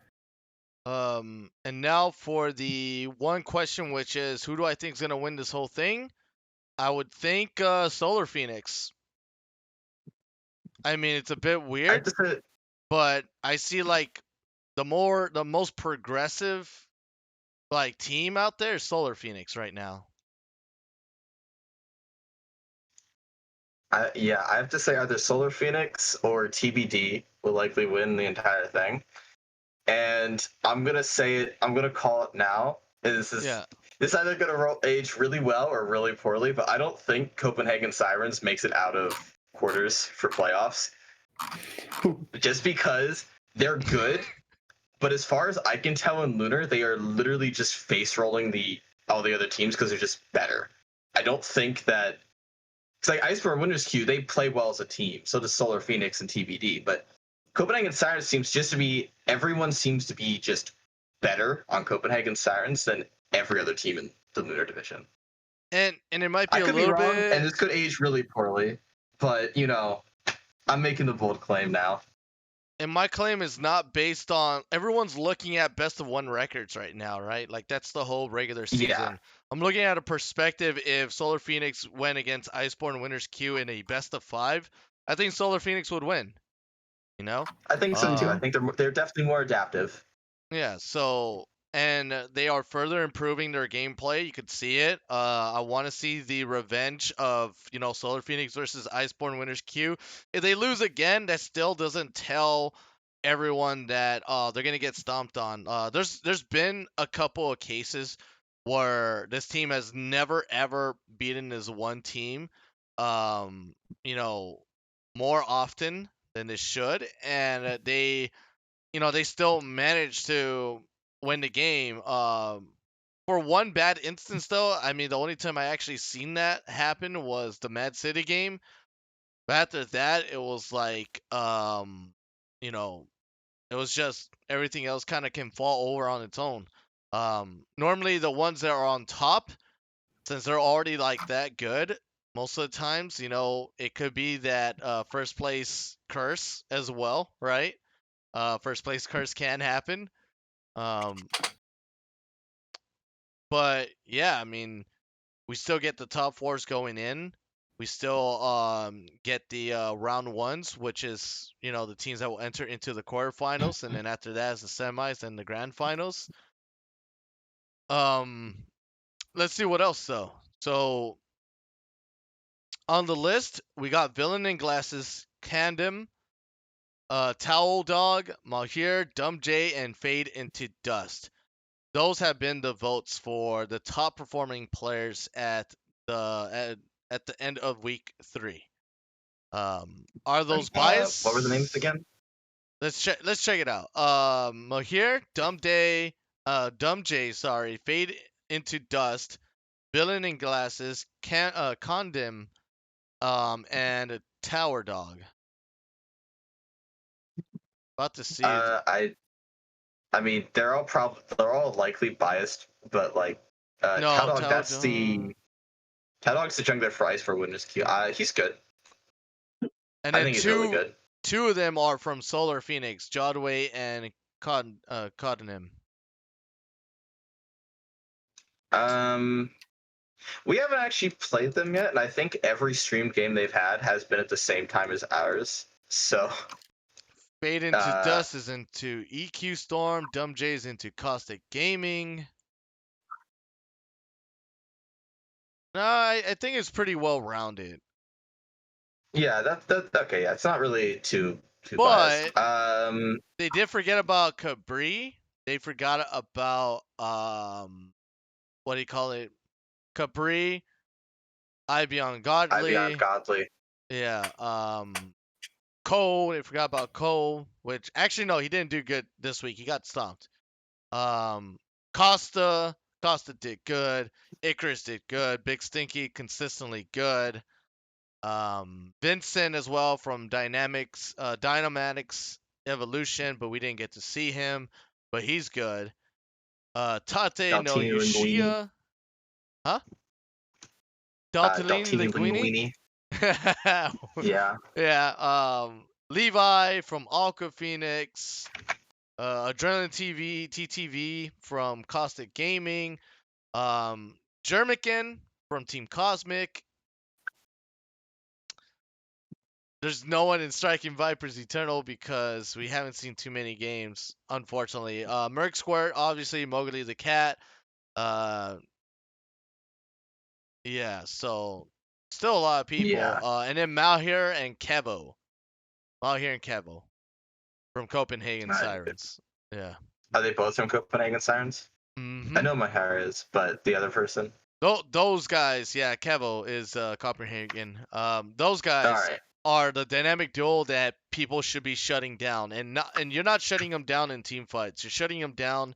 And now for the one question, which is, who do I think is gonna win this whole thing? I would think Solar Phoenix. I mean, it's a bit weird, but I see like the most progressive like team out there is Solar Phoenix right now. I have to say either Solar Phoenix or TBD will likely win the entire thing. And I'm gonna say it. I'm gonna call it now. This either gonna age really well or really poorly. But I don't think Copenhagen Sirens makes it out of quarters for playoffs, just because they're good. But as far as I can tell in Lunar, they are literally just face rolling all the other teams because they're just better. I don't think that it's like Iceborne Winners Q. They play well as a team. So does Solar Phoenix and TBD. But Copenhagen Sirens everyone seems to be just better on Copenhagen Sirens than every other team in the Lunar Division. And it might be I a could little be wrong, bit, and this could age really poorly, but I'm making the bold claim now. and my claim is not based on everyone's looking at best of one records right now, right? Like that's the whole regular season. Yeah. I'm looking at a perspective if Solar Phoenix went against Iceborne Winners Q in a best of 5, I think Solar Phoenix would win. You know? I think so too. I think they're definitely more adaptive. Yeah, so and they are further improving their gameplay. You could see it. I want to see the revenge of, Solar Phoenix versus Iceborne Winners Q. If they lose again, that still doesn't tell everyone that they're gonna get stomped on. There's been a couple of cases where this team has never ever beaten this one team, um, you know, more often than they should, and they still managed to win the game. For one bad instance, though, I mean, the only time I actually seen that happen was the Mad City game. But after that, it was like, it was just everything else kind of can fall over on its own. Normally, the ones that are on top, since they're already like that good, most of the times, it could be that first place curse as well, right? First place curse can happen. But yeah, I mean, we still get the top 4s going in. We still get the round 1s, which is the teams that will enter into the quarterfinals, and then after that is the semis and the grand finals. Let's see what else though. So on the list, we got Villain in Glasses, Candem, Towel Dog, Mahir, Dumb J, and Fade into Dust. Those have been the votes for the top performing players at the end of week 3. Are those biased? What were the names again? Let's check it out. Mahir, Dumb J, sorry, Fade into Dust, Villain in Glasses, Condom, and Tower Dog. About to see. I mean, they're all likely biased, but like, No, Towdog, Towdog's the jungler for Ice for Winners Q. He's good. And I then think he's really good. 2 of them are from Solar Phoenix, Jodway and Cottenham. We haven't actually played them yet, and I think every stream game they've had has been at the same time as ours. So Fade into Dust is into EQ Storm, Dumb J is into Caustic Gaming. No, I think it's pretty well rounded. Yeah, that okay. Yeah, it's not really too But biased. they did forget about Cabri. They forgot about what do you call it? Capri, Ibion I Beyond Godly. Godly. Yeah. Cole. They forgot about Cole, which actually no, he didn't do good this week. He got stomped. Um, Costa. Costa did good. Icarus did good. Big Stinky consistently good. Vincent as well from Dynamatics Evolution, but we didn't get to see him, but he's good. Tate no Daltini Linguini. Yushia, huh? Daltini Daltini Linguini. Linguini. Yeah. Yeah. Levi from Alka Phoenix. Adrenaline TV, TTV from Caustic Gaming. Jermican from Team Cosmic. There's no one in Striking Vipers Eternal because we haven't seen too many games, unfortunately. Merc Squirt, obviously, Mowgli the Cat. Uh, yeah, so still a lot of people. Yeah. And then Malhir and Kevo. Malhir and Kevo from Copenhagen Sirens. Yeah. Are they both from Copenhagen Sirens? Mm-hmm. I know my hair is, but the other person. Those guys, yeah, Kevo is Copenhagen. Those guys Alright. are the dynamic duo that people should be shutting down, and you're not shutting them down in team fights. You're shutting them down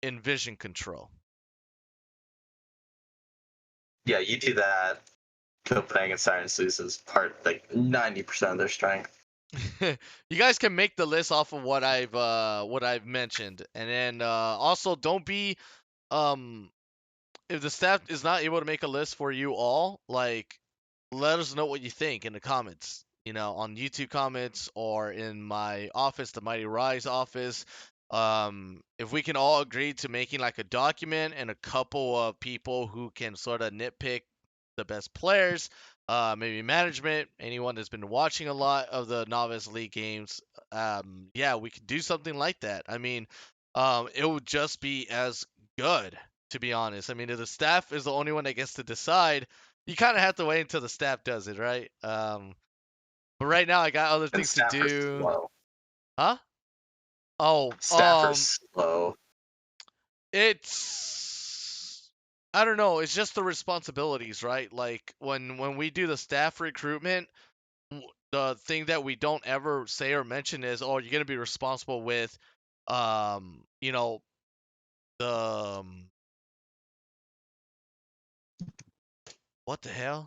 in vision control. Yeah, you do that. Copenhagen Sirens loses part like 90% of their strength. You guys can make the list off of what I've mentioned, and then also don't be if the staff is not able to make a list for you all, like let us know what you think in the comments. You know, on YouTube comments or in my office, the MightyRai's office. If we can all agree to making like a document and a couple of people who can sort of nitpick the best players, maybe management, anyone that's been watching a lot of the Novice League games, yeah, we could do something like that. I mean, it would just be as good, to be honest. I mean, if the staff is the only one that gets to decide, you kind of have to wait until the staff does it, right? But right now I got other And things to staff are do. slow. Huh? Oh, Staff are slow. it's I don't know. It's just the responsibilities, right? Like when we do the staff recruitment, the thing that we don't ever say or mention is, oh, you're gonna be responsible with, you know, the what the hell?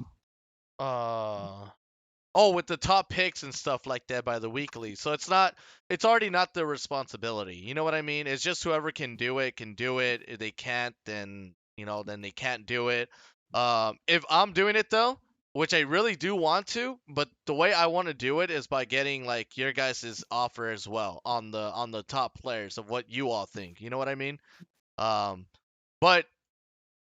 Oh, with the top picks and stuff like that by the weekly. So it's already not their responsibility. You know what I mean? It's just whoever can do it can do it. If they can't, then then they can't do it. If I'm doing it though, which I really do want to, but the way I want to do it is by getting like your guys' offer as well on the top players of what you all think. You know what I mean? Um, but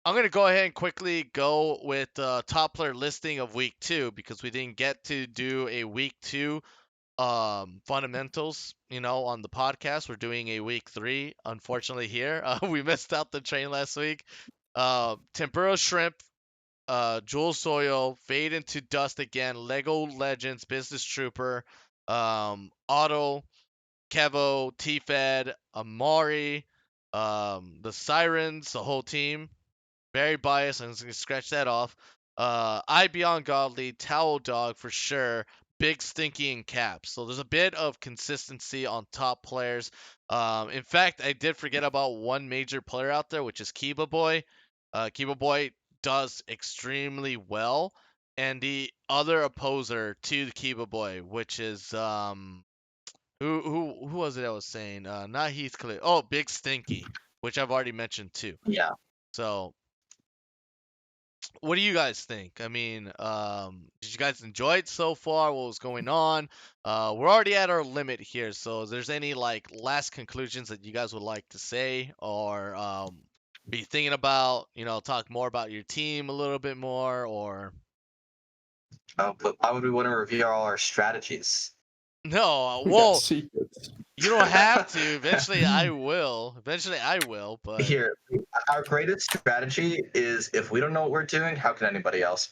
I'm going to go ahead and quickly go with the top player listing of week 2 because we didn't get to do a week 2 fundamentals, on the podcast. We're doing a week 3, unfortunately, here. We missed out the train last week. Tempura Shrimp, Jewel Soil, Fade into Dust again, Lego Legends, Business Trooper, Otto, Kevo, T-Fed, Amari, the Sirens, the whole team. Very biased. I'm just gonna scratch that off. I Beyond Godly, Towel Dog for sure. Big Stinky and Caps. So there's a bit of consistency on top players. In fact, I did forget about one major player out there, which is Kiba Boy. Kiba Boy does extremely well, and the other opposer to Kiba Boy, which is who was it I was saying? Not Heathcliff. Oh, Big Stinky, which I've already mentioned too. Yeah. So what do you guys think? I mean, did you guys enjoy it so far? What was going on? We're already at our limit here, so is there's any like last conclusions that you guys would like to say or be thinking about? Talk more about your team a little bit more, or But why would we want to review all our strategies? no? We got Well, secrets. you don't have to. Eventually, I will. Eventually, I will. But Here, our greatest strategy is if we don't know what we're doing, how can anybody else?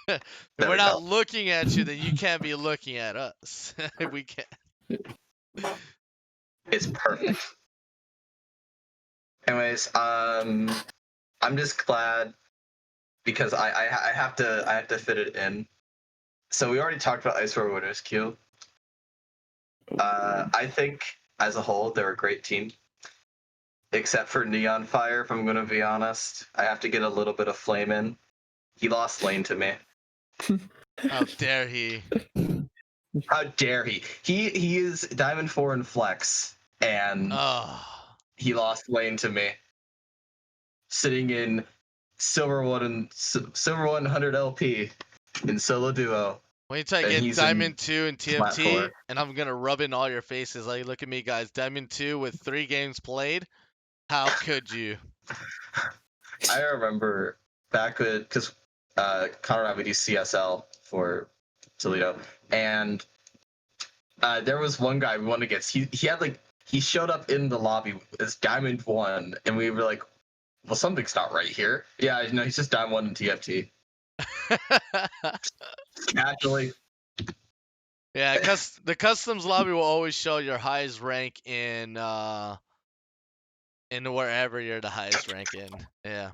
If There we're we not go. looking at you, then you can't be looking at us. We can't. It's perfect. Anyways, I'm just glad because I have to fit it in. So we already talked about Ice War Winners Queue. I think as a whole they're a great team, except for Neon Fire. If I'm gonna be honest, I have to get a little bit of flame in. He lost lane to me. How dare he? How dare he? He is Diamond 4 in Flex, and Oh. he lost lane to me. Sitting in Silver 100 LP in solo duo. Wait till I And get he's in Diamond 2 and flat TFT, four. and I'm gonna rub in all your faces. Like, look at me, guys. Diamond 2 with 3 games played. How could you? I remember back because Connor and I would do CSL for Toledo, and there was one guy we won against. He had like he showed up in the lobby as Diamond 1, and we were like, well, something's not right here. Yeah, no, he's just Diamond 1 in TFT. Casually. Yeah, cause the customs lobby will always show your highest rank in wherever you're the highest rank in. Yeah.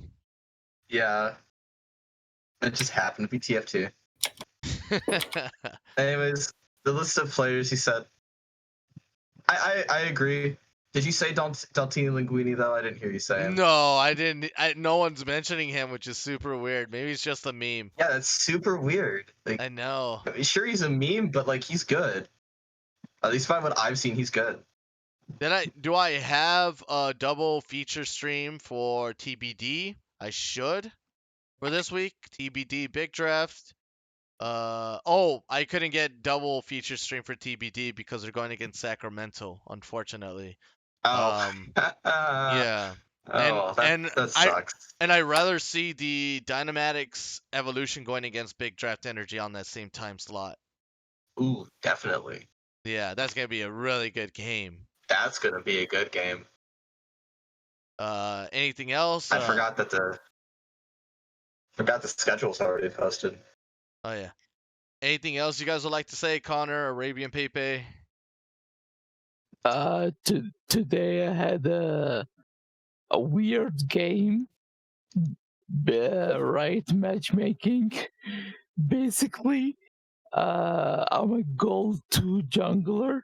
Yeah. It just happened to be TF2. Anyways, the list of players he said. I agree. Did you say Daltini Linguini though? I didn't hear you say him. No, I didn't. No one's mentioning him, which is super weird. Maybe it's just a meme. Yeah, that's super weird. Like, I know. sure he's a meme, but like he's good. At least by what I've seen, he's good. Do I have a double feature stream for TBD? I should for this week. TBD big draft. I couldn't get double feature stream for TBD because they're going against Sacramento, unfortunately. Oh. Yeah. Oh, that sucks. I'd rather see the Dynamatics Evolution going against Big Draft Energy on that same time slot. Ooh, definitely. Yeah, that's gonna be a really good game. That's gonna be a good game. Anything else? I forgot the schedule's already posted. Oh yeah. Anything else you guys would like to say, Connor, ArabianPepe? Today I had a weird game. Right, matchmaking. Basically, I'm a gold 2 jungler,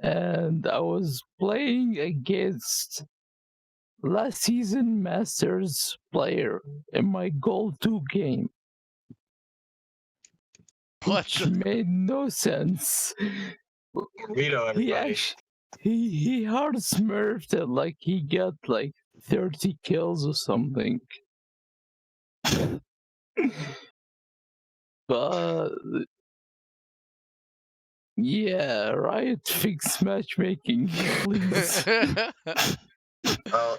and I was playing against last season Masters player in my gold 2 game. Which made no sense. We know everybody. He hard smurfed it, like he got like 30 kills or something. But yeah, Riot fix matchmaking, please. Well,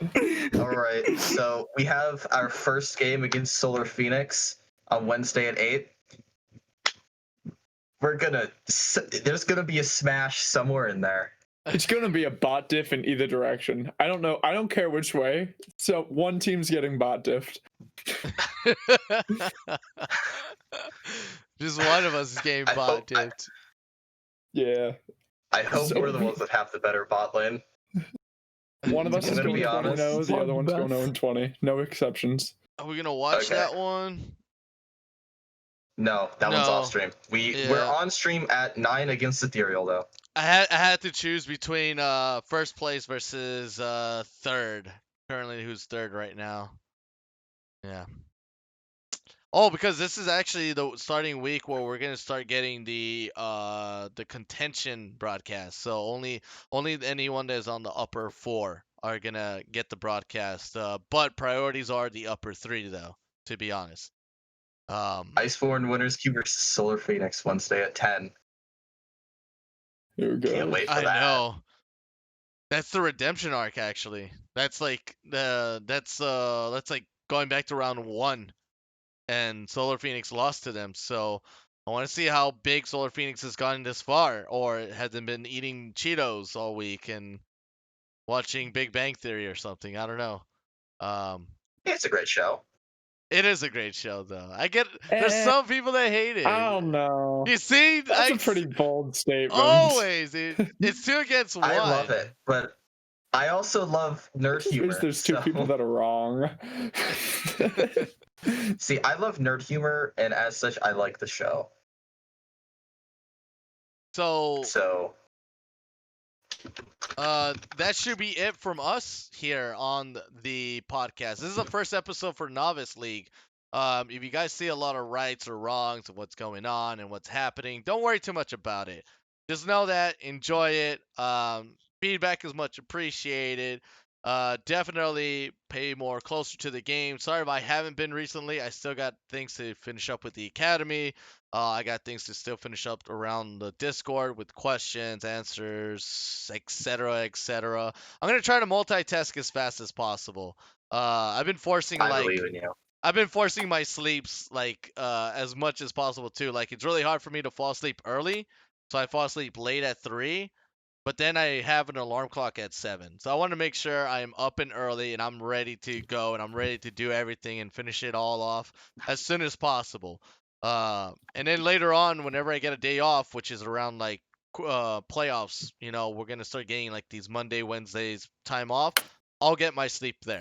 all right. So we have our first game against Solar Phoenix on Wednesday at 8. There's gonna be a smash somewhere in there. It's gonna be a bot diff in either direction. I don't know. I don't care which way. So one team's getting bot diffed. Just one of us is getting bot dipped. Yeah. I hope we're the ones that have the better bot lane. One of us is going 20-0, the other one's going 0-20. No exceptions. Are we gonna watch that one? No, that one's off stream. We're on stream at 9 against Ethereal though. I had to choose between first place versus third. Currently, who's third right now? Yeah. Oh, because this is actually the starting week where we're gonna start getting the contention broadcast. So only anyone that is on the upper 4 are gonna get the broadcast. But priorities are the upper 3 though, to be honest. Iceborne Winners Queue versus Solar Phoenix Wednesday at 10. Here we go. Can't wait for that. I know. That's the redemption arc actually. That's like that's like going back to round 1. And Solar Phoenix lost to them. So I want to see how big Solar Phoenix has gotten this far, or has it been eating Cheetos all week and watching Big Bang Theory or something? I don't know. It's a great show. It is a great show, though. There's Eh, some people that hate it. I don't know. You see, That's a pretty bold statement. always. It's 2 against 1. I love it, but I also love nerd humor. There's two people that are wrong. See, I love nerd humor, and as such, I like the show. So that should be it from us here on the podcast. This is the first episode for Novice League. If you guys see a lot of rights or wrongs of what's going on and what's happening, don't worry too much about it. Just know that, enjoy it. Feedback is much appreciated. Definitely pay more closer to the game. Sorry if I haven't been recently. I still got things to finish up with the academy. I got things to still finish up around the Discord with questions, answers, etc., etc. I'm gonna try to multitask as fast as possible. I've been forcing I believe in you. I've been forcing my sleeps as much as possible too. Like it's really hard for me to fall asleep early, so I fall asleep late at 3. But then I have an alarm clock at 7. So I want to make sure I am up and early and I'm ready to go and I'm ready to do everything and finish it all off as soon as possible. And then later on, whenever I get a day off, which is around playoffs, we're going to start getting like these Monday, Wednesdays time off. I'll get my sleep there.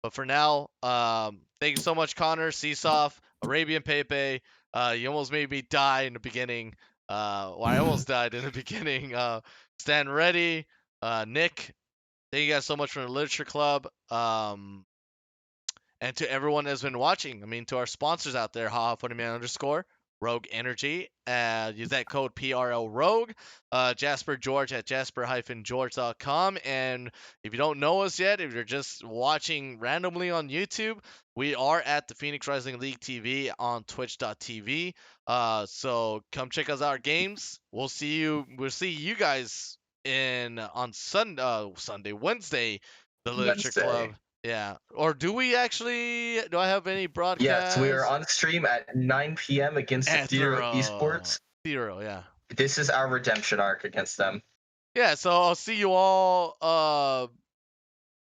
But for now, thank you so much, Connor, Csof, ArabianPepe. You almost made me die in the beginning. Well, I almost died in the beginning. Stand ready. Nick, thank you guys so much for the Literature Club. And to everyone that's been watching, to our sponsors out there, _, Rogue Energy. Use that code PRL Rogue. Jasper George at jasper-george.com. And if you don't know us yet, if you're just watching randomly on YouTube, we are at the Phoenix Rising League TV on twitch.tv. So come check us out our games. We'll see you guys on Wednesday, the Literature Club. Yeah. Or do we actually? Do I have any broadcasts? Yes, we are on stream at 9 p.m. against Zero Esports. Zero, yeah. This is our redemption arc against them. Yeah, so I'll see you all.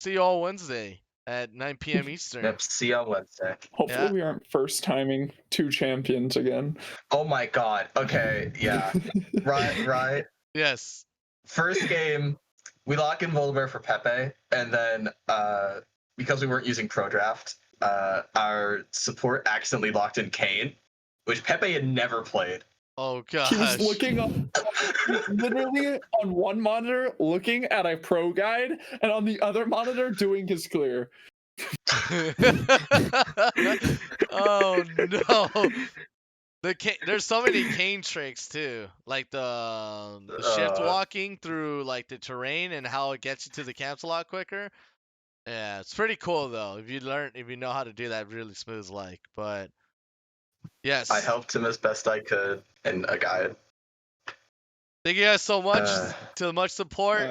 See you all Wednesday at 9 p.m. Eastern. Yep. See you on Wednesday. Hopefully we aren't first timing 2 champions again. Oh my God. Okay. Yeah. Right. Yes. First game, we lock in Voldemort for Pepe, and then because we weren't using Pro Draft, our support accidentally locked in Kane, which Pepe had never played. Oh gosh. He was looking up, literally on one monitor looking at a pro guide, and on the other monitor doing his clear. Oh no. There's so many Kane tricks too, like the shift walking through like the terrain and how it gets you to the camps a lot quicker. Yeah, it's pretty cool though. If you know how to do that really smooth, but yes. I helped him as best I could in a guide. Thank you guys so much to much support.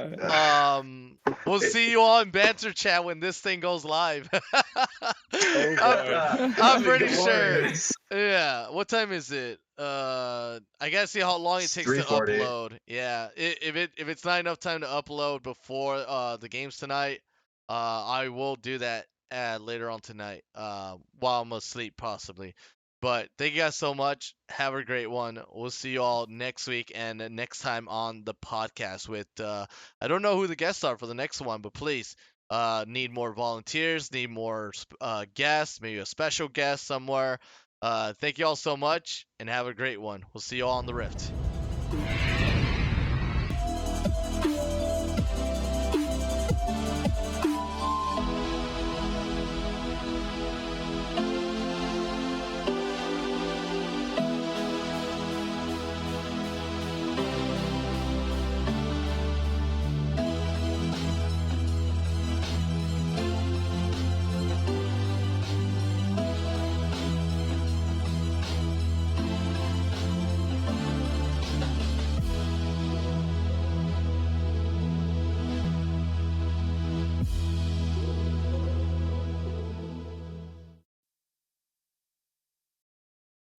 We'll see you all in banter chat when this thing goes live. I'm pretty sure. Yeah. What time is it? I gotta see how long it takes to upload. Yeah. If it's not enough time to upload before the games tonight, I will do that later on tonight. While I'm asleep possibly. But thank you guys so much. Have a great one. We'll see you all next week and next time on the podcast with, I don't know who the guests are for the next one, but please, need more volunteers, need more guests, maybe a special guest somewhere. Thank you all so much and have a great one. We'll see you all on the Rift.